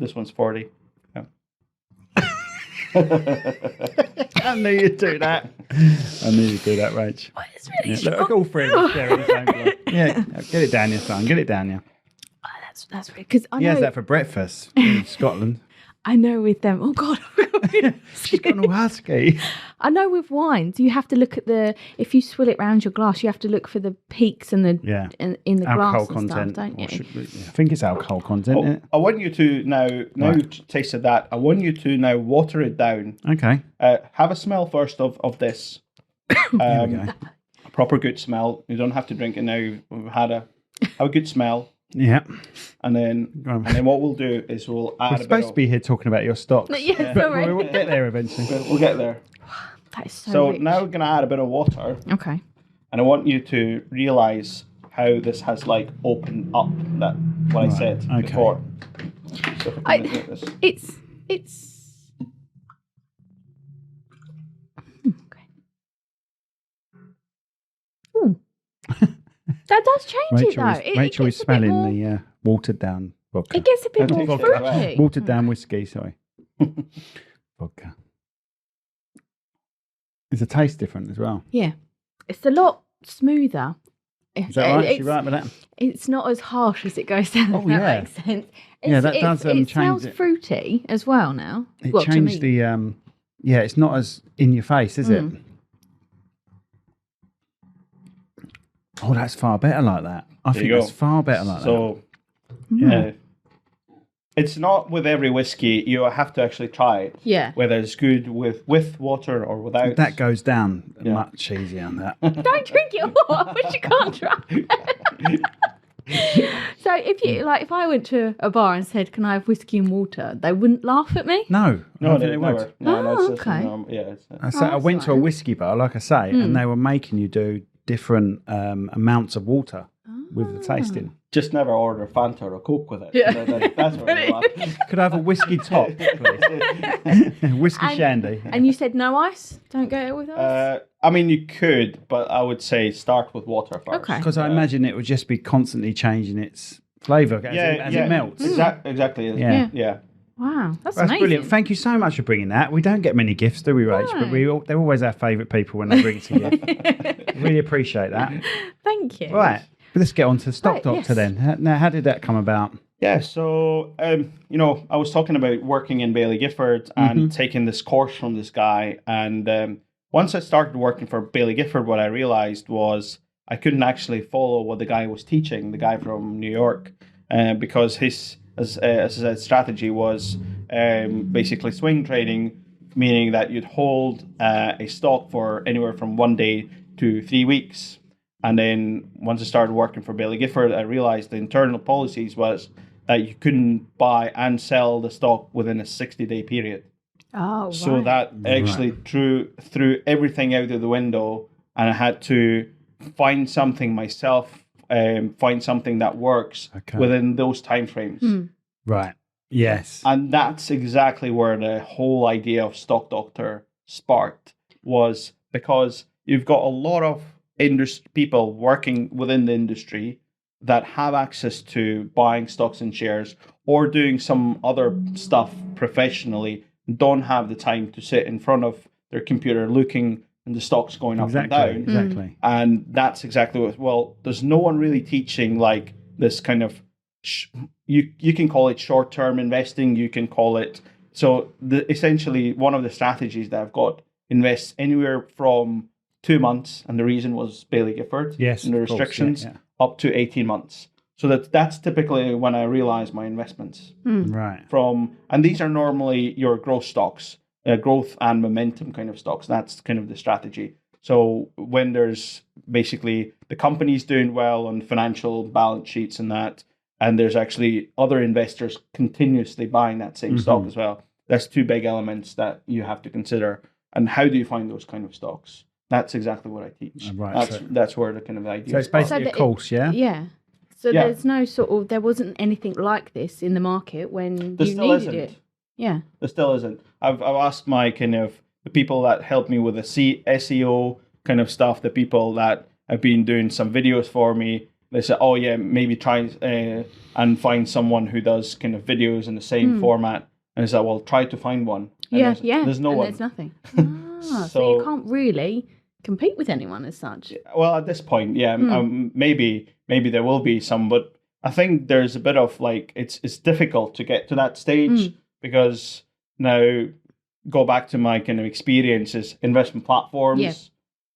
This one's 40. Yeah. I knew you'd do that. I knew you'd do that, Rach. Well, it's really Yeah, look, all three of us sharing the same blood. Yeah, get it down your son. Get it down you. Oh, that's weird because I He know has that for breakfast in Scotland. I know with them. Oh God, She's got a husky. I know with wines you have to look at if you swill it round your glass, you have to look for the peaks and the in the Alcohol glass and content. stuff, don't you? I think it's alcohol content. Isn't it? I want you to now Right. you've tasted that, I want you to now water it down. Okay. Have a smell first of this. Here we go. A proper good smell. You don't have to drink it now. We've had have a good smell. Yeah. And then what we'll do is we'll add We're a supposed bit to be here talking about your stocks. Yeah, But sorry. we'll get there eventually. We'll get there. That is so So rich. now we're going to add a bit of water. Okay. And I want you to realise how this has like opened up that what I said okay. before. So if I can do this. It's okay. Ooh. That does change it though. Rachel is gets a bit smelling more- the watered down vodka. It gets a bit That more tastes good. fruity. Watered down whiskey, sorry. Vodka. Is the taste different as well? Yeah, it's a lot smoother. Is that right? Is she It's, right with that? it's not as harsh as it goes down. Oh, if yeah. that makes sense. Yeah, that does, It change smells it. fruity as well now. It Well, to changed me. the it's not as in your face, is it? Oh, that's far better like that. I There think you that's go. far better like that. So Yeah. it's not with every whiskey. You have to actually try it. Yeah. Whether it's good with water or without. That goes down Yeah. much easier on that. Don't drink it all, but you can't try. So if I went to a bar and said, "Can I have whiskey and water?" they wouldn't laugh at me. No, I No, don't they think never. would. No, Oh, it's just okay. normal. Yeah. It's, I that's went to a fine. whiskey bar, like I say, and they were making you do different amounts of water with the tasting. just never order Fanta or Coke with it. Yeah. That's where we're at. Could I have a whiskey top, please? Whiskey shandy. And you said no ice. Don't go with ice. I mean, you could, but I would say start with water first. Okay. Because I imagine it would just be constantly changing its flavour as it melts. Exactly. Yeah. Yeah. Wow, that's That's amazing. brilliant. Thank you so much for bringing that. We don't get many gifts, do we, Rach? No. But they're always our favourite people when they bring it to you. Really appreciate that. Thank you. Right, let's get on to Stock Right, Doctor yes. then. Now, how did that come about? Yeah, so, I was talking about working in Bailey Gifford and taking this course from this guy. And once I started working for Bailey Gifford, what I realized was I couldn't actually follow what the guy was teaching, the guy from New York, because his as I said, strategy was basically swing trading, meaning that you'd hold a stock for anywhere from 1 day to 3 weeks. And then once I started working for Bailey Gifford, I realized the internal policies was that you couldn't buy and sell the stock within a 60-day period. Oh, right. So that actually threw everything out of the window, and I had to find something myself, find something that works within those timeframes. Right. Yes. And that's exactly where the whole idea of Stock Doctor sparked, was because you've got a lot of people working within the industry that have access to buying stocks and shares or doing some other stuff professionally, don't have the time to sit in front of their computer looking and the stocks going up and down. Exactly. And that's exactly what, there's no one really teaching like this kind of, you can call it short-term investing, you can call it, essentially one of the strategies that I've got invests anywhere from 2 months, and the reason was Bailey Gifford Yes, and the of course, restrictions, yeah. up to 18 months. So that's typically when I realize my investments. Right. And these are normally your growth stocks, growth and momentum kind of stocks. That's kind of the strategy. So when there's basically the company's doing well on financial balance sheets and that, and there's actually other investors continuously buying that same stock as well. That's two big elements that you have to consider. And how do you find those kind of stocks? That's exactly what I teach. Right. That's where the kind of idea. So it's basically a course, yeah. Yeah. So there's no there wasn't anything like this in the market when you needed it. Yeah. There still isn't. I've asked my kind of the people that help me with the SEO kind of stuff, the people that have been doing some videos for me. They say, oh yeah, maybe try and find someone who does kind of videos in the same format. And I said, well, try to find one. And there's no one. There's nothing. So you can't really compete with anyone as such. Well, at this point, maybe there will be some, but I think there's a bit of like it's difficult to get to that stage because now go back to my kind of experiences, investment platforms,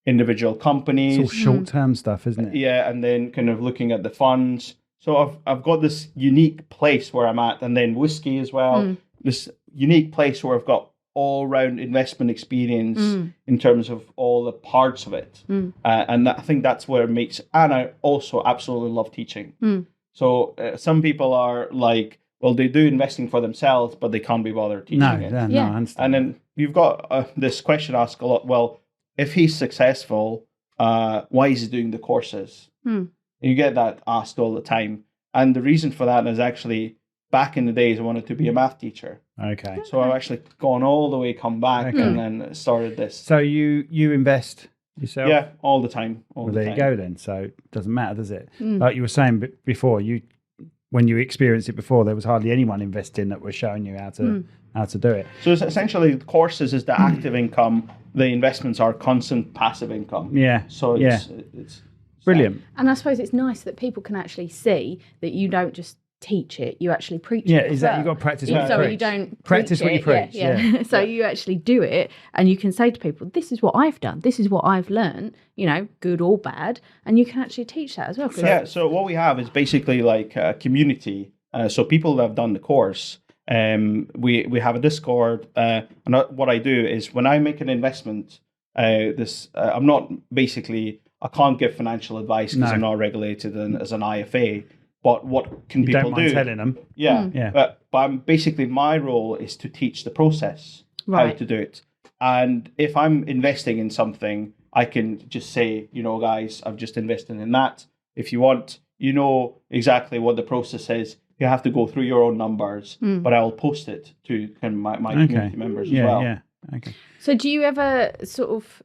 individual companies. It's all short-term stuff, isn't it? Yeah, and then kind of looking at the funds. So I've got this unique place where I'm at, and then Whisky as well. This unique place where I've got all-round investment experience in terms of all the parts of it. And I think that's where it makes, and I also absolutely love teaching. So some people are like, well, they do investing for themselves, but they can't be bothered teaching it. No, I understand. And then you've got this question asked a lot, well, if he's successful, why is he doing the courses? You get that asked all the time. And the reason for that is actually, back in the days, I wanted to be a math teacher. Okay. So I've actually gone all the way, come back, and then started this. So you invest yourself? Yeah, all the time. There you go then. So it doesn't matter, does it? Like you were saying before, when you experienced it before, there was hardly anyone investing that was showing you how to do it. So it's essentially, the courses is the active income. The investments are constant passive income. Yeah. So it's brilliant. And I suppose it's nice that people can actually see that you don't just teach it, you actually preach it. Yeah, exactly. You've got to practice what you preach. You don't practice what you preach. Yeah. So you actually do it, and you can say to people, this is what I've done, this is what I've learned, good or bad, and you can actually teach that as well. So what we have is basically like a community. So people that have done the course, we have a Discord, and what I do is when I make an investment, I'm not basically, I can't give financial advice because I'm not regulated as an IFA. But what can people don't mind do? Telling them. Yeah. But I'm basically, my role is to teach the process, how to do it. And if I'm investing in something, I can just say, guys, I've just invested in that. If you want, exactly what the process is. You have to go through your own numbers, but I will post it to kind of my community members as well. Yeah. Okay. So do you ever sort of,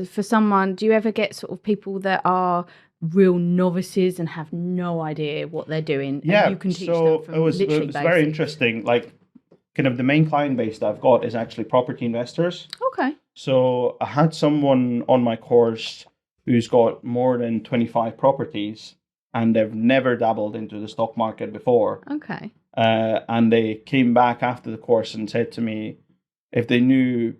for someone, do you ever get sort of people that are real novices and have no idea what they're doing? Yeah, and you can teach so them from it was literally very interesting. Like, kind of the main client base that I've got is actually property investors. Okay. So I had someone on my course who's got more than 25 properties, and they've never dabbled into the stock market before. Okay. And they came back after the course and said to me, if they knew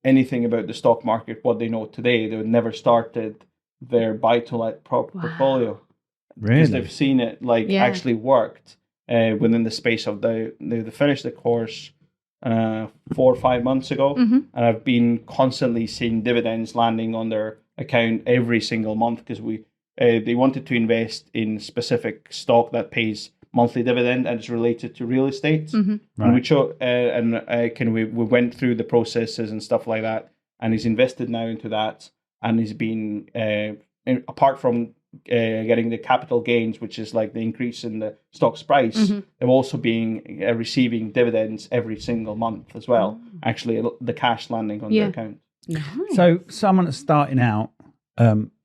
anything about the stock market, what they know today, they would never started their buy-to-let portfolio. Really? Because they've seen it actually worked within the space of they finished the course 4 or 5 months ago, and I've been constantly seeing dividends landing on their account every single month because they wanted to invest in specific stock that pays monthly dividend and is related to real estate. And we went through the processes and stuff like that, and he's invested now into that, and he's been apart from getting the capital gains, which is like the increase in the stock's price, they've also been receiving dividends every single month as well. Actually, the cash landing on their account. Nice. So someone that's starting out,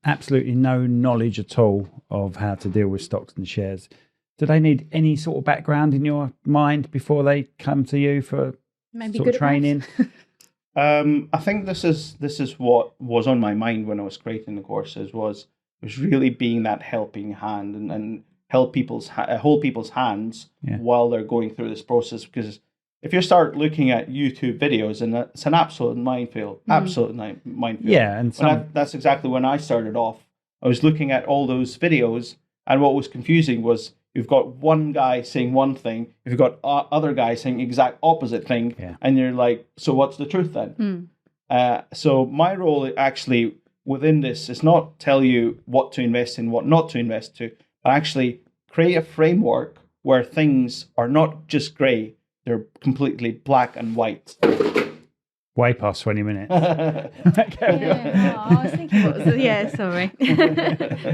absolutely no knowledge at all of how to deal with stocks and shares. Do they need any sort of background in your mind before they come to you for Maybe sort good of training? I think this is what was on my mind when I was creating the courses was really being that helping hand and hold people's hands while they're going through this process. Because if you start looking at YouTube videos, and it's an absolute minefield, minefield. Yeah, and that's exactly when I started off. I was looking at all those videos, And what was confusing was you've got one guy saying one thing, you've got other guys saying exact opposite thing, and you're like, so what's the truth then? So my role actually within this is not tell you what to invest in, what not to invest to, but actually create a framework where things are not just grey, they're completely black and white. Way past 20 minutes. I was thinking sorry.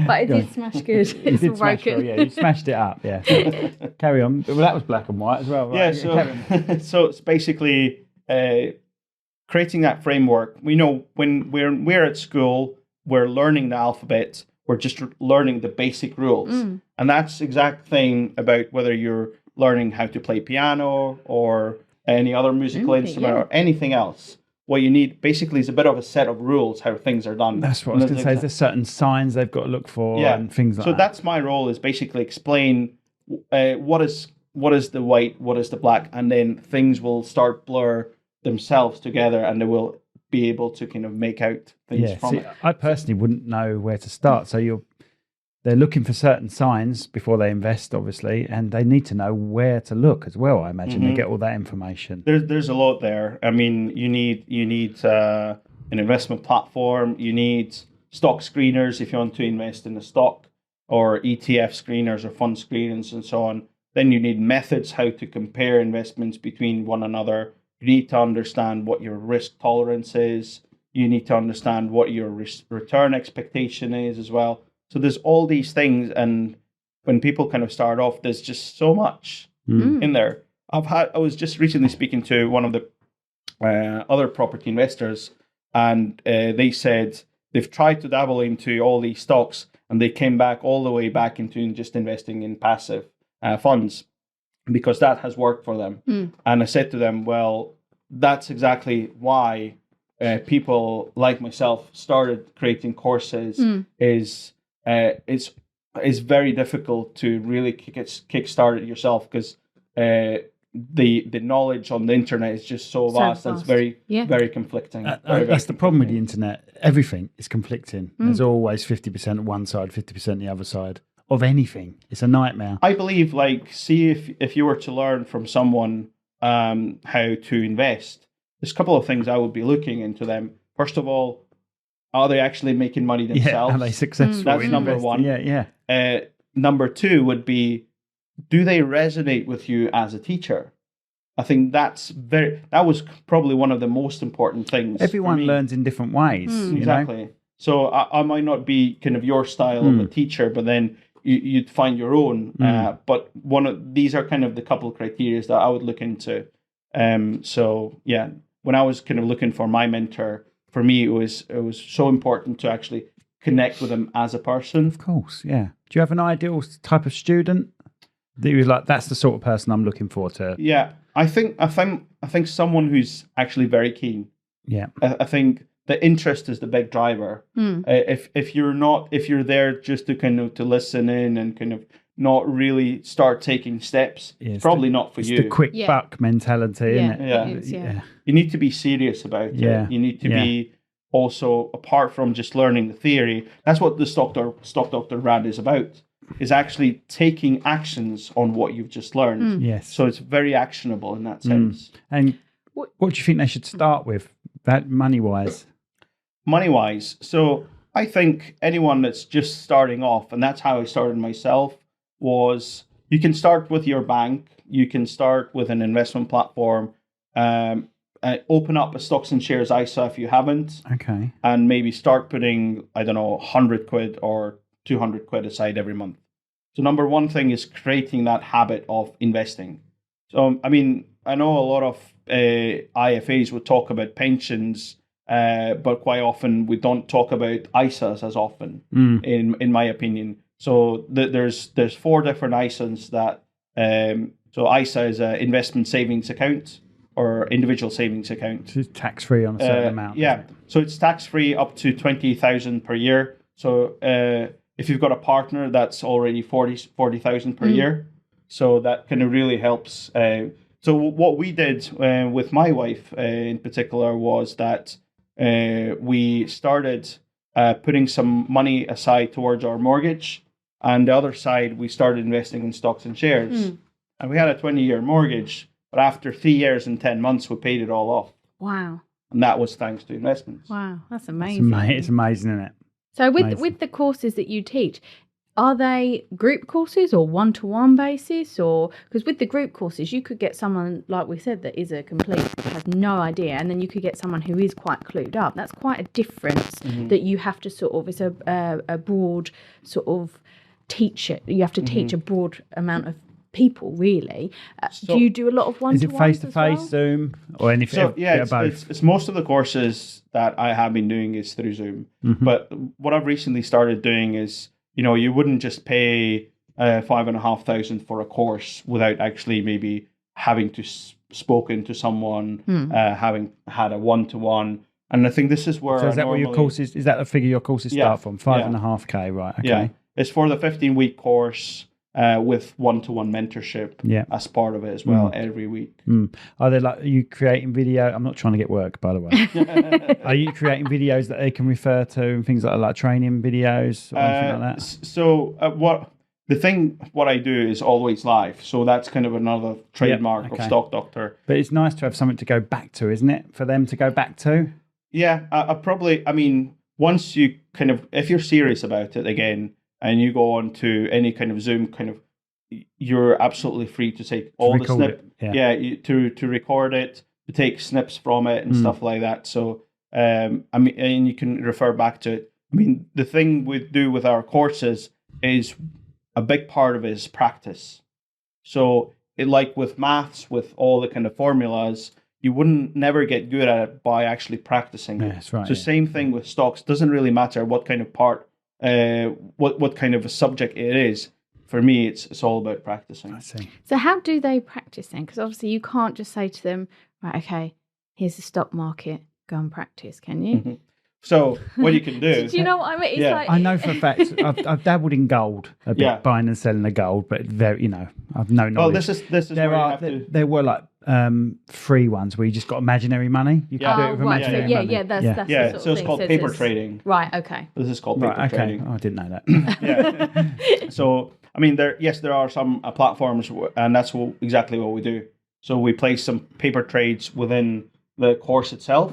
But it did smash good. It's all broken. You smashed it up, Carry on. Well, that was black and white as well, right? So it's basically creating that framework. We know when we're at school, we're learning the alphabet, we're just learning the basic rules. And that's the exact thing about whether you're learning how to play piano or any other musical instrument or anything else. What you need basically is a bit of a set of rules how things are done. That's what I was going to say. There's certain signs they've got to look for and things like that. So that's my role, is basically explain what is the white, what is the black, and then things will start blur themselves together and they will be able to kind of make out things from it. I personally wouldn't know where to start. So they're looking for certain signs before they invest, obviously, and they need to know where to look as well. I imagine they get all that information. There's a lot there. I mean, you need an investment platform. You need stock screeners if you want to invest in a stock, or ETF screeners or fund screeners and so on. Then you need methods how to compare investments between one another. You need to understand what your risk tolerance is. You need to understand what your return expectation is as well. So there's all these things, and when people kind of start off, there's just so much in there. I was just recently speaking to one of the other property investors, and they said they've tried to dabble into all these stocks, and they came back all the way back into just investing in passive funds because that has worked for them. And I said to them, well, that's exactly why people like myself started creating courses. It's very difficult to really kickstart it yourself because the knowledge on the internet is just so vast. That's very conflicting. That's the problem with the internet. Everything is conflicting. There's always 50% one side, 50% the other side of anything. It's a nightmare. I believe, see if you were to learn from someone how to invest, there's a couple of things I would be looking into them. First of all, are they actually making money themselves? Are they successful? That's number one. Number two would be, do they resonate with you as a teacher? I think that was probably one of the most important things. Everyone learns in different ways. Exactly. You know? So I might not be kind of your style of a teacher, but then you'd find your own. But these are kind of the couple of criteria that I would look into. When I was kind of looking for my mentor, for me, it was so important to actually connect with them as a person. Of course, yeah. Do you have an ideal type of student that you like? That's the sort of person I'm looking for to. Yeah, I think someone who's actually very keen. Yeah, I think the interest is the big driver. If you're there just to kind of to listen in and kind of not really start taking steps, probably not for you. It's the quick buck mentality, isn't it? Yeah. You need to be serious about it. You need to be also, apart from just learning the theory, that's what the Stock Doctor brand is about, is actually taking actions on what you've just learned. Yes. So it's very actionable in that sense. And what do you think they should start with, that money-wise? Money-wise, so I think anyone that's just starting off, and that's how I started myself, was you can start with your bank, you can start with an investment platform, open up a stocks and shares ISA if you haven't. Okay. And maybe start putting, 100 quid or 200 quid aside every month. So number one thing is creating that habit of investing. So, I mean, I know a lot of IFAs would talk about pensions, but quite often we don't talk about ISAs as often, in my opinion. So there's 4 different ISAs that, so ISA is an investment savings account or individual savings account. It's tax-free on a certain amount. Yeah, so it's tax-free up to 20,000 per year. So if you've got a partner, that's already 40,000 per year. So that kind of really helps. So what we did with my wife in particular was that we started putting some money aside towards our mortgage. And the other side, we started investing in stocks and shares. And we had a 20-year mortgage, but after 3 years and 10 months, we paid it all off. Wow. And that was thanks to investments. Wow, that's amazing. It's amazing, isn't it? So with the courses that you teach, are they group courses or one-to-one basis? Or because with the group courses, you could get someone, like we said, that is a complete, has no idea, and then you could get someone who is quite clued up. That's quite a difference that you have to sort of, it's a broad sort of teach it. You have to teach a broad amount of people, really. Do you do a lot of one-to-ones? Is it face-to-face, Zoom, or anything? So, yeah, it's most of the courses that I have been doing is through Zoom. But what I've recently started doing is, you wouldn't just pay $5,500 for a course without actually maybe having to spoken to someone, having had a one-to-one. And I think this is where. So is that what your courses? Is that the figure your courses start from? 5.5K, right? Okay. Yeah, it's for the 15-week course. With one-to-one mentorship as part of it as well every week. Are you creating video? I'm not trying to get work, by the way. Are you creating videos that they can refer to and things like training videos or anything like that? So what I do is always live. So that's kind of another trademark of Stock Doctor. But it's nice to have something to go back to, isn't it? For them to go back to? Yeah, once you kind of, if you're serious about it again, and you go on to any kind of Zoom you're absolutely free to take all the snips. To record it, to take snips from it and stuff like that. So, and you can refer back to it. The thing we do with our courses is a big part of it is practice. So, like with maths, with all the kind of formulas, you wouldn't never get good at it by actually practicing it. That's right. So, same thing with stocks. Doesn't really matter what kind of part. What kind of a subject it is. For me, it's all about practicing. I see. So how do they practice then? Because obviously you can't just say to them, right, okay, here's the stock market, go and practice, can you? So what you can do... Do you know what I mean? It's like... I know for a fact, I've dabbled in gold a bit, buying and selling the gold, but very, I've no knowledge. Well, this is there were like free ones where you just got imaginary money. You can do it with imaginary money. That's the sort of so it's called paper trading. Right, okay. This is called paper trading. Oh, I didn't know that. So, there are some platforms, and that's exactly what we do. So we place some paper trades within the course itself,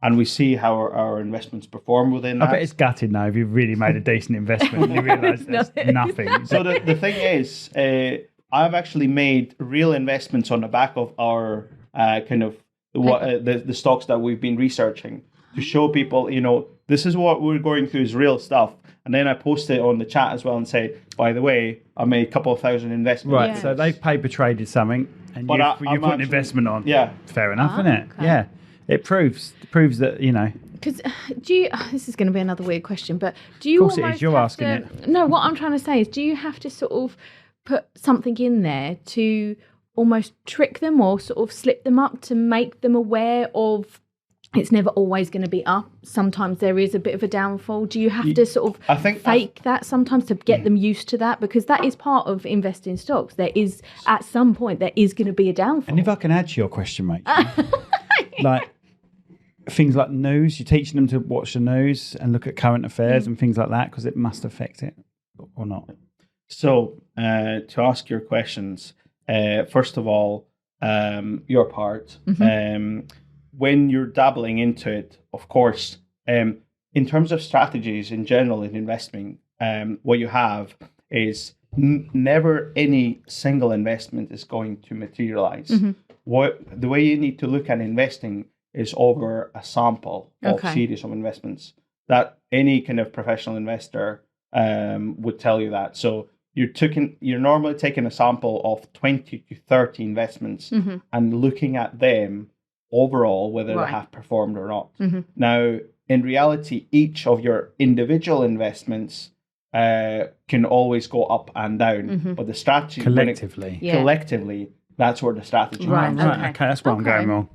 and we see how our investments perform within that. I bet it's gutted now if you've really made a decent investment and you realise there's nothing. So the thing is, I've actually made real investments on the back of our the stocks that we've been researching to show people, this is what we're going through is real stuff. And then I post it on the chat as well and say, by the way, I made a couple of thousand investments. Right, so they've paper traded something and you put an investment on. Yeah. Fair enough, isn't it? Okay. Yeah. It proves that, Because this is going to be another weird question, but do you of course it is, you're asking it. No, what I'm trying to say is, do you have to sort of put something in there to almost trick them or sort of slip them up to make them aware of it's never always going to be up? Sometimes there is a bit of a downfall. Do you have to sort of fake that sometimes to get them used to that? Because that is part of investing in stocks. There is, at some point, there is going to be a downfall. And if I can add to your question, mate, like things like news, you're teaching them to watch the news and look at current affairs and things like that because it must affect it or not. So to ask your questions, first of all, your part, when you're dabbling into it, of course, in terms of strategies in general in investing, what you have is never any single investment is going to materialize. The way you need to look at investing is over a sample of series of investments that any kind of professional investor would tell you that. So you're normally taking a sample of 20 to 30 investments and looking at them overall, whether they have performed or not. Now, in reality, each of your individual investments can always go up and down, but the strategy collectively, that's where the strategy comes. Okay, that's where I'm going wrong.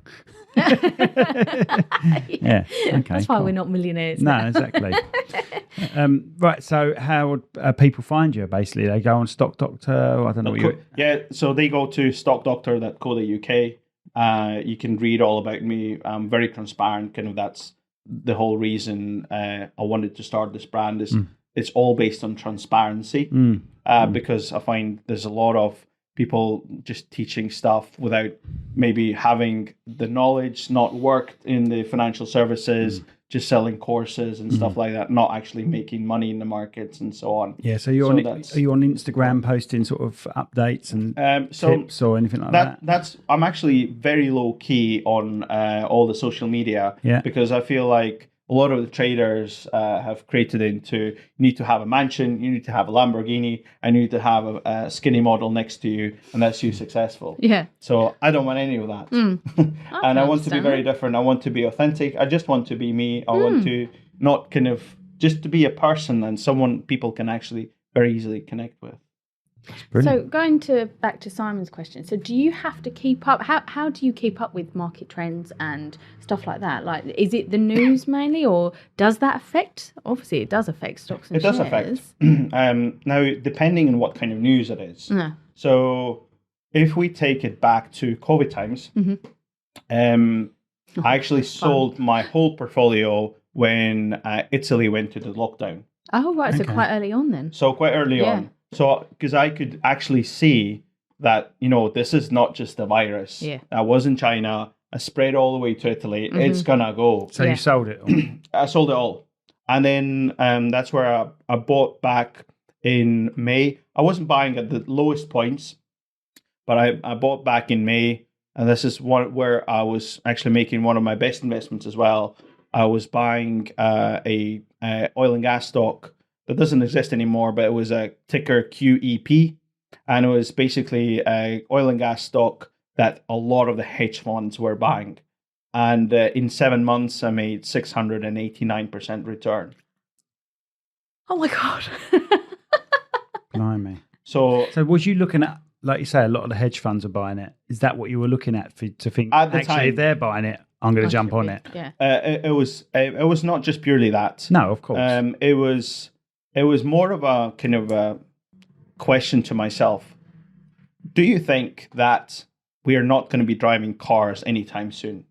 That's why we're not millionaires. No, exactly. Right, so how would people find you? Basically, they go on Stock Doctor. I don't know what you. Yeah, so they go to stockdoctor.co.uk. You can read all about me. I'm very transparent. Kind of that's the whole reason I wanted to start this brand is it's all based on transparency. Because I find there's a lot of people just teaching stuff without maybe having the knowledge, not worked in the financial services, just selling courses and stuff like that, not actually making money in the markets and so on. Yeah, so are you on Instagram posting sort of updates and tips or anything like that? I'm actually very low key on all the social media because I feel like a lot of the traders have created into you need to have a mansion, you need to have a Lamborghini, and you need to have a skinny model next to you, and that's you successful. Yeah. So I don't want any of that. And I want to be very different. I want to be authentic. I just want to be me. I want to not kind of just to be a person and someone people can actually very easily connect with. So going back to Simon's question, so do you have to keep up? How do you keep up with market trends and stuff like that? Like, is it the news mainly, or does that affect? Obviously, it does affect stocks and shares. It does affect. Now, depending on what kind of news it is. So if we take it back to COVID times, I actually sold my whole portfolio when Italy went to the lockdown. Oh, right. So quite early on then. So quite early on. So, because I could actually see that, this is not just a virus. Yeah. I was in China. I spread all the way to Italy. It's going to go. So you sold it all? I sold it all. And then that's where I bought back in May. I wasn't buying at the lowest points, but I bought back in May. And this is where I was actually making one of my best investments as well. I was buying a oil and gas stock that doesn't exist anymore, but it was a ticker QEP, and it was basically a oil and gas stock that a lot of the hedge funds were buying. And in 7 months, I made 689% return. Oh my God. Blimey. So was you looking at, like you say, a lot of the hedge funds are buying it? Is that what you were looking at to think, at the actually, time, if they're buying it, I'm going to jump on it? Yeah. It was not just purely that. No, of course. It was more of a kind of a question to myself. Do you think that we are not going to be driving cars anytime soon?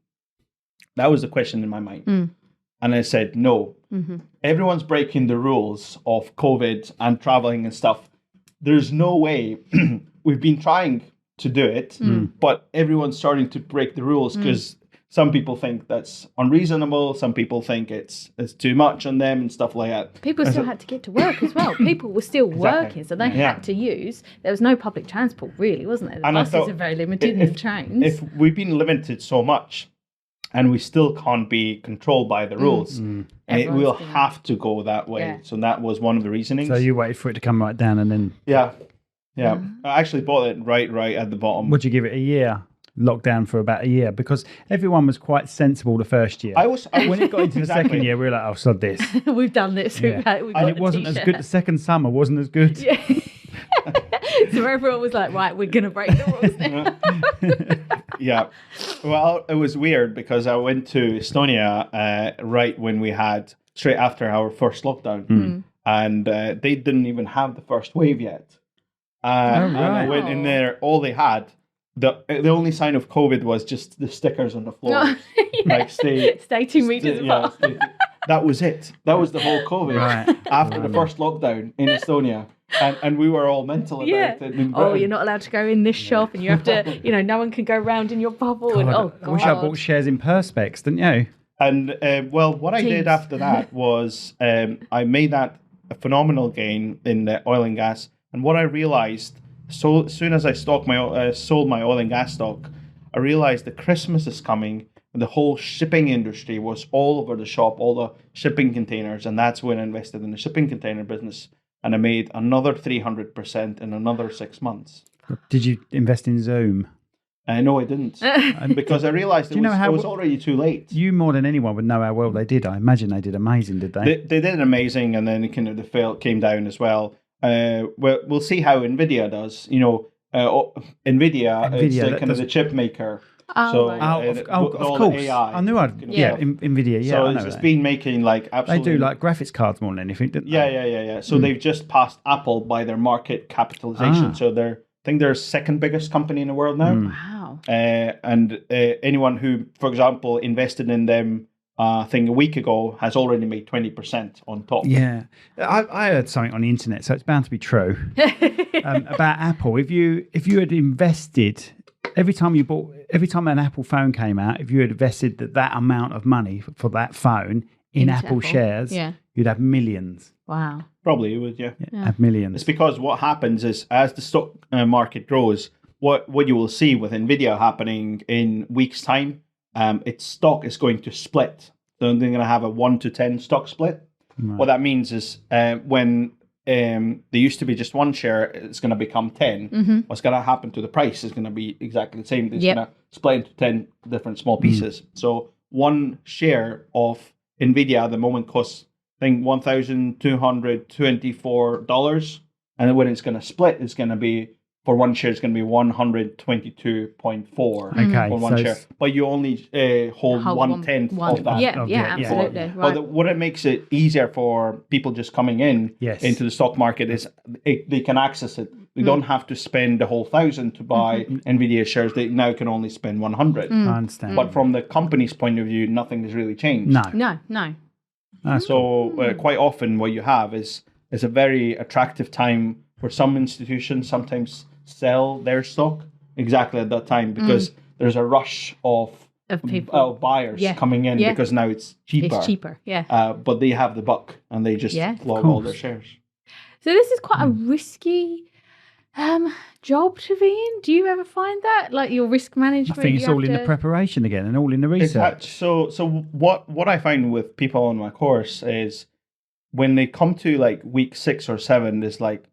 That was the question in my mind. And I said, no. Everyone's breaking the rules of COVID and traveling and stuff. There's no way. We've been trying to do it, but everyone's starting to break the rules because some people think that's unreasonable. Some people think it's too much on them and stuff like that. People still had to get to work as well. People were still working, so they had to use. There was no public transport, really, wasn't there? The buses are very limited, and the trains. If we've been limited so much, and we still can't be controlled by the rules, it will have to go that way. Yeah. So that was one of the reasonings. So you waited for it to come right down, and then yeah. I actually bought it right at the bottom. Would you give it a year? Lockdown for about a year, because everyone was quite sensible the first year. When it got into the second year, we were like, "Oh, sod this. We've done this." Yeah. And it wasn't as good. The second summer wasn't as good. Yeah. So everyone was like, "Right, we're gonna break the rules now." Yeah. Well, it was weird because I went to Estonia right when we had straight after our first lockdown, and they didn't even have the first wave yet. And I went in there. All they had. The only sign of COVID was just the stickers on the floor. Like stay 2 meters apart. That was it. That was the whole COVID after the first lockdown in Estonia. And we were all mental about it. You're not allowed to go in this shop, and you have to, no one can go round in your bubble. God, I wish I bought shares in Perspex, didn't you? And what I did after that was I made that a phenomenal gain in the oil and gas. And what I realized, so as soon as I sold my oil and gas stock, I realized that Christmas is coming and the whole shipping industry was all over the shop, all the shipping containers. And that's when I invested in the shipping container business. And I made another 300% in another 6 months. Did you invest in Zoom? No, I didn't. Because I realized it was already too late. You more than anyone would know how well they did. I imagine they did amazing, did they? They did amazing, and then kind of the came down as well. We'll see how NVIDIA does. NVIDIA is kind of the chip maker. Of course. AI, I knew NVIDIA. Yeah, so it's been making like absolutely. They do like graphics cards more than anything, don't they? Yeah. So they've just passed Apple by their market capitalization. So I think they're second biggest company in the world now. Wow. And anyone who, for example, invested in them I think a week ago, has already made 20% on top. Yeah, I heard something on the internet, so it's bound to be true about Apple. If you had invested every time an Apple phone came out, if you had invested that amount of money for that phone in Apple shares, you'd have millions. Wow. Probably you would, yeah. Have millions. It's because what happens is as the stock market grows, what you will see with Nvidia happening in weeks' time, its stock is going to split. So they're going to have a 1 to 10 stock split. Right. What that means is when there used to be just one share, it's going to become 10. Mm-hmm. What's going to happen to the price is going to be exactly the same. It's going to split into 10 different small pieces. So one share of Nvidia at the moment costs, I think, $1,224. And then when it's going to split, it's going to be, for one share, it's going to be 122.4 for one share. But you only hold 1/10 of that. Yeah, absolutely. Right. But what it makes it easier for people just coming in into the stock market is they can access it. They don't have to spend the whole 1,000 to buy Nvidia shares. They now can only spend 100. I understand. But from the company's point of view, nothing has really changed. No. So quite often what you have is a very attractive time where some institutions sometimes sell their stock exactly at that time because there's a rush of people, buyers coming in because now it's cheaper. It's cheaper, but they have the buck and they just log all their shares. So this is quite a risky job to be in. Do you ever find that, like your risk management? I think it's all in the preparation again and all in the research. So what I find with people on my course is when they come to like week 6 or 7, it's like,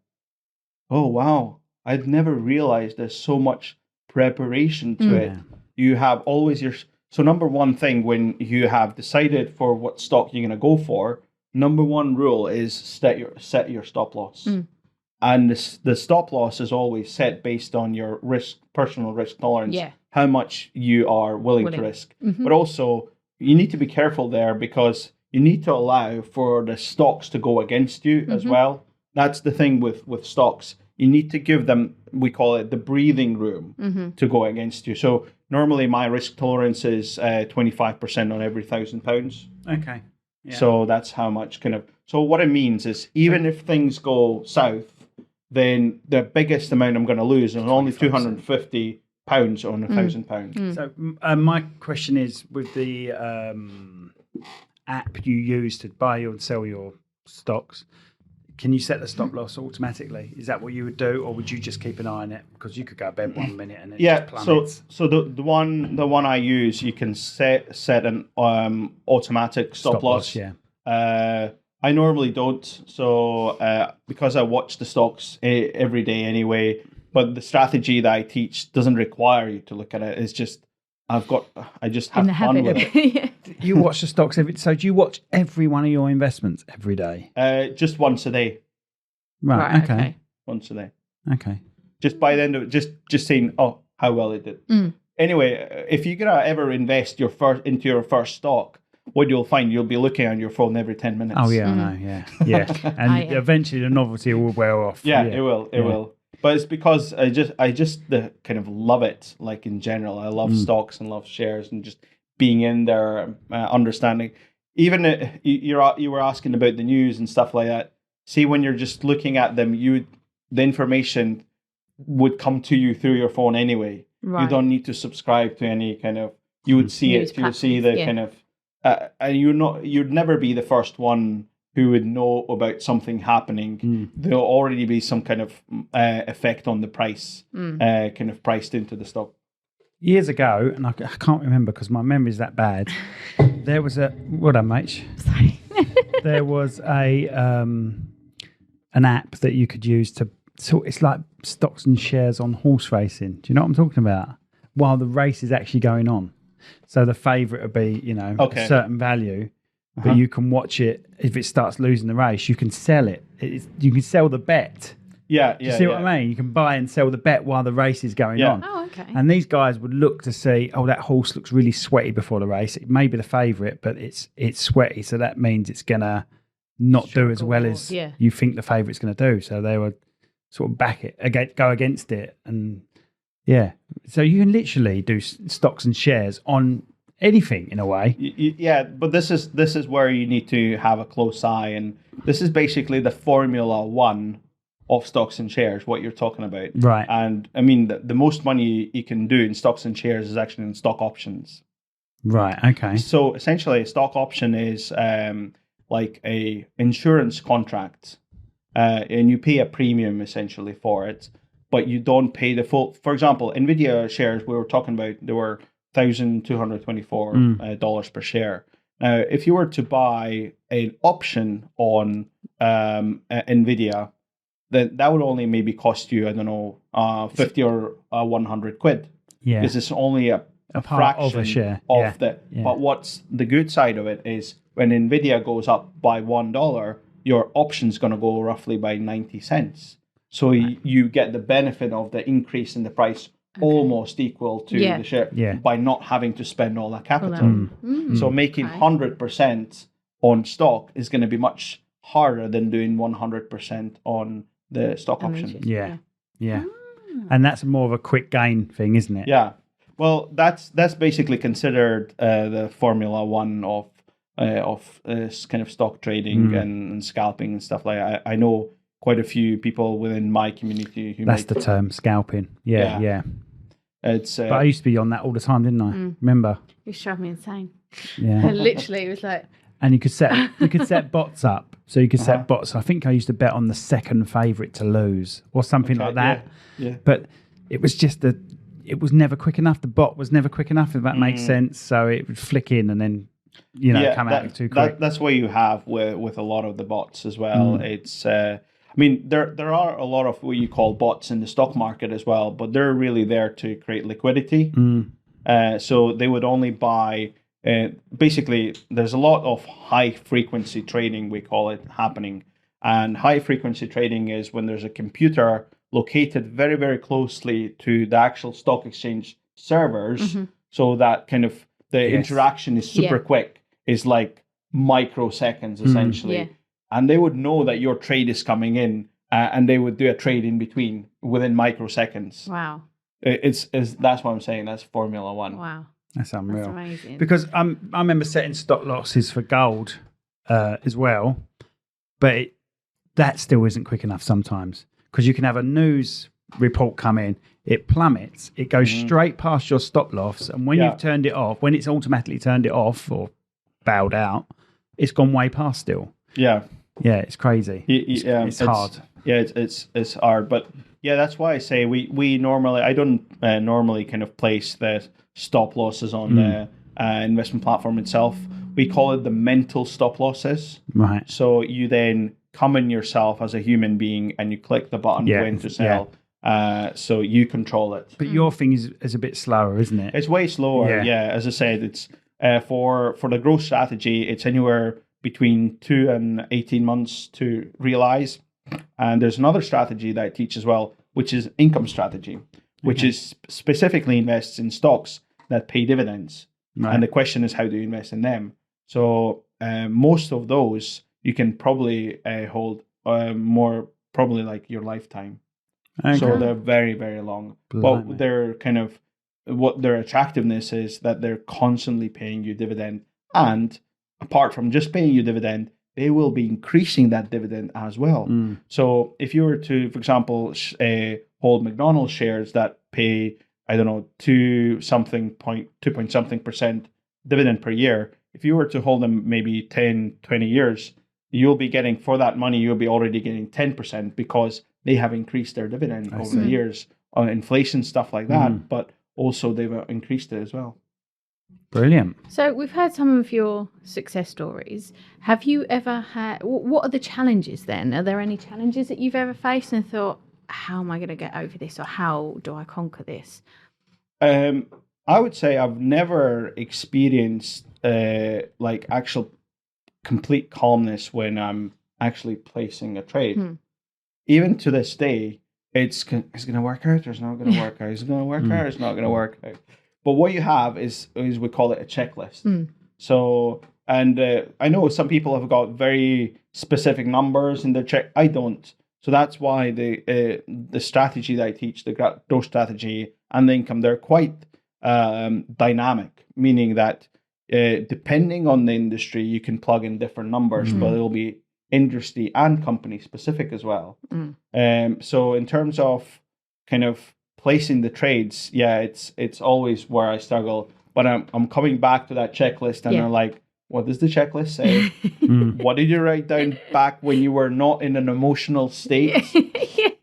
oh wow, I'd never realized there's so much preparation to it. You have always so number one thing when you have decided for what stock you're going to go for, number one rule is set your stop loss. And the stop loss is always set based on your personal risk tolerance, how much you are willing to risk. But also, you need to be careful there because you need to allow for the stocks to go against you as well. That's the thing with stocks. You need to give them, we call it the breathing room to go against you. So normally my risk tolerance is 25% on every £1,000. Okay. Yeah. So that's how much so what it means is even if things go south, then the biggest amount I'm going to lose is only £250 on £1,000. So my question is, with the app you use to buy and sell your stocks, can you set the stop loss automatically? Is that what you would do, or would you just keep an eye on it? Because you could go to bed 1 minute and it just plummets. So the one I use, you can set an automatic stop loss. I normally don't, so because I watch the stocks every day anyway. But the strategy that I teach doesn't require you to look at it. It's just I just have fun with it. You watch the stocks so do you watch every one of your investments every day? Just once a day. Right. Okay. Once a day. Okay. Just by the end of it, just saying, oh, how well it did. Anyway, if you're gonna ever invest into your first stock, what you'll find, you'll be looking on your phone every 10 minutes. Oh yeah, I know. Yeah. And eventually the novelty will wear off. Yeah, it will. It will. But it's because I just kind of love it. Like in general, I love stocks and love shares and just being in there, understanding. Even you were asking about the news and stuff like that. See, when you're just looking at them, the information would come to you through your phone anyway. Right. You don't need to subscribe to any kind of. You would see it. You would see the kind of. And you'd never be the first one who would know about something happening. There'll already be some kind of effect on the price, kind of priced into the stock. Years ago, and I can't remember because my memory is that bad, there was well done, mate. Sorry. There was an app that you could use to it's like stocks and shares on horse racing. Do you know what I'm talking about? While the race is actually going on. So the favourite would be, a certain value, but you can watch it. If it starts losing the race, you can sell it. You can sell the bet. Yeah, Do you see what I mean? You can buy and sell the bet while the race is going on. Oh, okay. And these guys would look to see, that horse looks really sweaty before the race. It may be the favourite, but it's sweaty, so that means it's going to not do as well as you think the favourite's going to do. So they would sort of back it, go against it, and so you can literally do stocks and shares on anything in a way. Yeah, but this is where you need to have a close eye, and this is basically the Formula One of stocks and shares, what you're talking about. Right. And I mean, the most money you can do in stocks and shares is actually in stock options. Right. Okay. So essentially, a stock option is like a insurance contract, and you pay a premium essentially for it, but you don't pay the full. For example, Nvidia shares we were talking about, they were $1,224 per share. Now, if you were to buy an option on Nvidia, then that would only maybe cost you, I don't know, 50 or 100 quid. Yeah. Because it's only a part fraction of a share. of the. But what's the good side of it is when Nvidia goes up by $1, your option's going to go roughly by 90 cents. So you get the benefit of the increase in the price almost equal to the share by not having to spend all that capital. So making 100% on stock is going to be much harder than doing 100% on the stock option. Yeah. And that's more of a quick gain thing, isn't it? Yeah. Well, that's basically considered the Formula One of kind of stock trading and scalping and stuff like that. I know quite a few people within my community who that's the term, scalping. Yeah. It's but I used to be on that all the time, didn't I? Remember? It drove me insane. Yeah. Literally, it was like. And you could set bots up. So you could set bots. I think I used to bet on the second favourite to lose or something like that. Yeah. But it was just it was never quick enough. The bot was never quick enough, if that makes sense. So it would flick in and then, come out too quick. That's what you have with a lot of the bots as well. It's, I mean, there are a lot of what you call bots in the stock market as well, but they're really there to create liquidity. So they would only buy. Basically, there's a lot of high frequency trading, we call it, happening. And high frequency trading is when there's a computer located very, very closely to the actual stock exchange servers, so that kind of the interaction is super quick, is like microseconds essentially. And they would know that your trade is coming in, and they would do a trade in between within microseconds. Wow. It's that's what I'm saying. That's Formula One. Wow. That's unreal. That's amazing. Because I remember setting stop losses for gold as well, but that still isn't quick enough sometimes, because you can have a news report come in, it plummets, it goes straight past your stop loss, and when you've turned it off, when it's automatically turned it off or bowed out, it's gone way past still. Yeah, it's crazy. It's hard. Yeah, it's hard, but yeah, that's why I say we normally, I don't normally kind of place the stop losses on the investment platform itself. We call it the mental stop losses. Right. So you then come in yourself as a human being and you click the button when to sell. So you control it. But your thing is a bit slower, isn't it? It's way slower. Yeah. As I said, it's for the growth strategy, it's anywhere between 2 and 18 months to realize. And there's another strategy that I teach as well, which is income strategy, which is specifically invests in stocks that pay dividends. Right. And the question is, how do you invest in them? So most of those you can probably hold more, probably like your lifetime. Okay. So they're very, very long. Blimey. But they're kind of, what their attractiveness is that they're constantly paying you dividend. And apart from just paying you dividend, they will be increasing that dividend as well. So if you were to, for example, hold McDonald's shares that pay, I don't know, 2 point something percent dividend per year, if you were to hold them maybe 10, 20 years, you'll be getting, for that money, you'll be already getting 10% because they have increased their dividend over the years on inflation, stuff like that. But also they've increased it as well. Brilliant. So we've heard some of your success stories. Have you ever had, what are the challenges then? Are there any challenges that you've ever faced and thought, how am I going to get over this, or how do I conquer this? I would say I've never experienced like actual complete calmness when I'm actually placing a trade. Even to this day, it's going to work out, or it's not going to work out. It's going to work out, or it's not going to work out. But what you have is we call it a checklist. So, and I know some people have got very specific numbers in their check. I don't. So that's why the strategy that I teach, the growth strategy and the income, they're quite dynamic, meaning that depending on the industry, you can plug in different numbers, but it'll be industry and company specific as well. So in terms of kind of placing the trades, it's always where I struggle. But I'm coming back to that checklist, and I'm like, what does the checklist say? What did you write down back when you were not in an emotional state?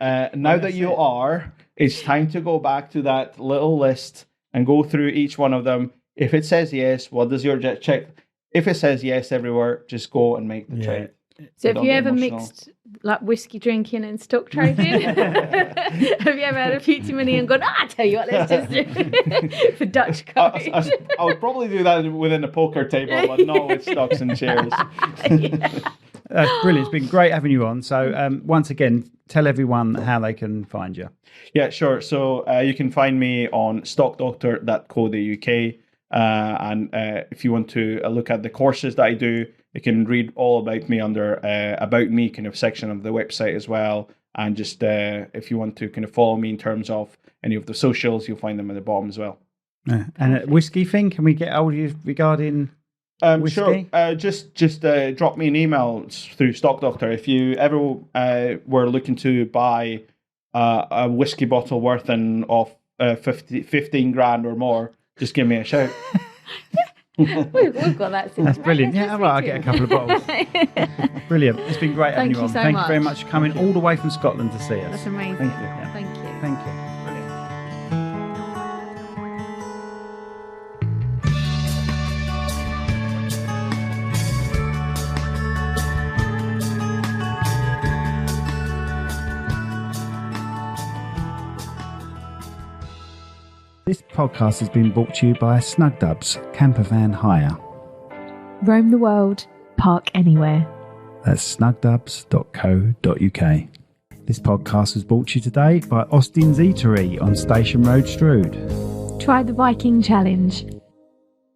Now that you are, it's time to go back to that little list and go through each one of them. If it says yes, what does your check? If it says yes everywhere, just go and make the trade. So have you ever mixed like whiskey drinking and stock trading? Have you ever had a few too many and gone, I tell you what, let's just do it for Dutch code? I would probably do that within a poker table, but not with stocks and shares. That's brilliant. It's been great having you on. So once again, tell everyone how they can find you. Yeah, sure. So you can find me on stockdoctor.co.uk. And if you want to look at the courses that I do, you can read all about me under About Me kind of section of the website as well. And just if you want to kind of follow me in terms of any of the socials, you'll find them at the bottom as well. And Whisky thing, can we get hold of you regarding Whisky? Sure. Just drop me an email through Stock Doctor. If you ever were looking to buy a whiskey bottle worth of 15 grand or more, just give me a shout. We've got that. That's brilliant. Yeah, well, I'll get a couple of bottles. Brilliant. It's been great having you on. Thank you very much for coming all the way from Scotland to see us. That's amazing. Thank you. Yeah. Thank you. Thank you. This podcast has been brought to you by Snug Dubs Camper Van Hire. Roam the world, park anywhere. That's snugdubs.co.uk. This podcast was brought to you today by Austin's Eatery on Station Road, Strood. Try the Viking Challenge.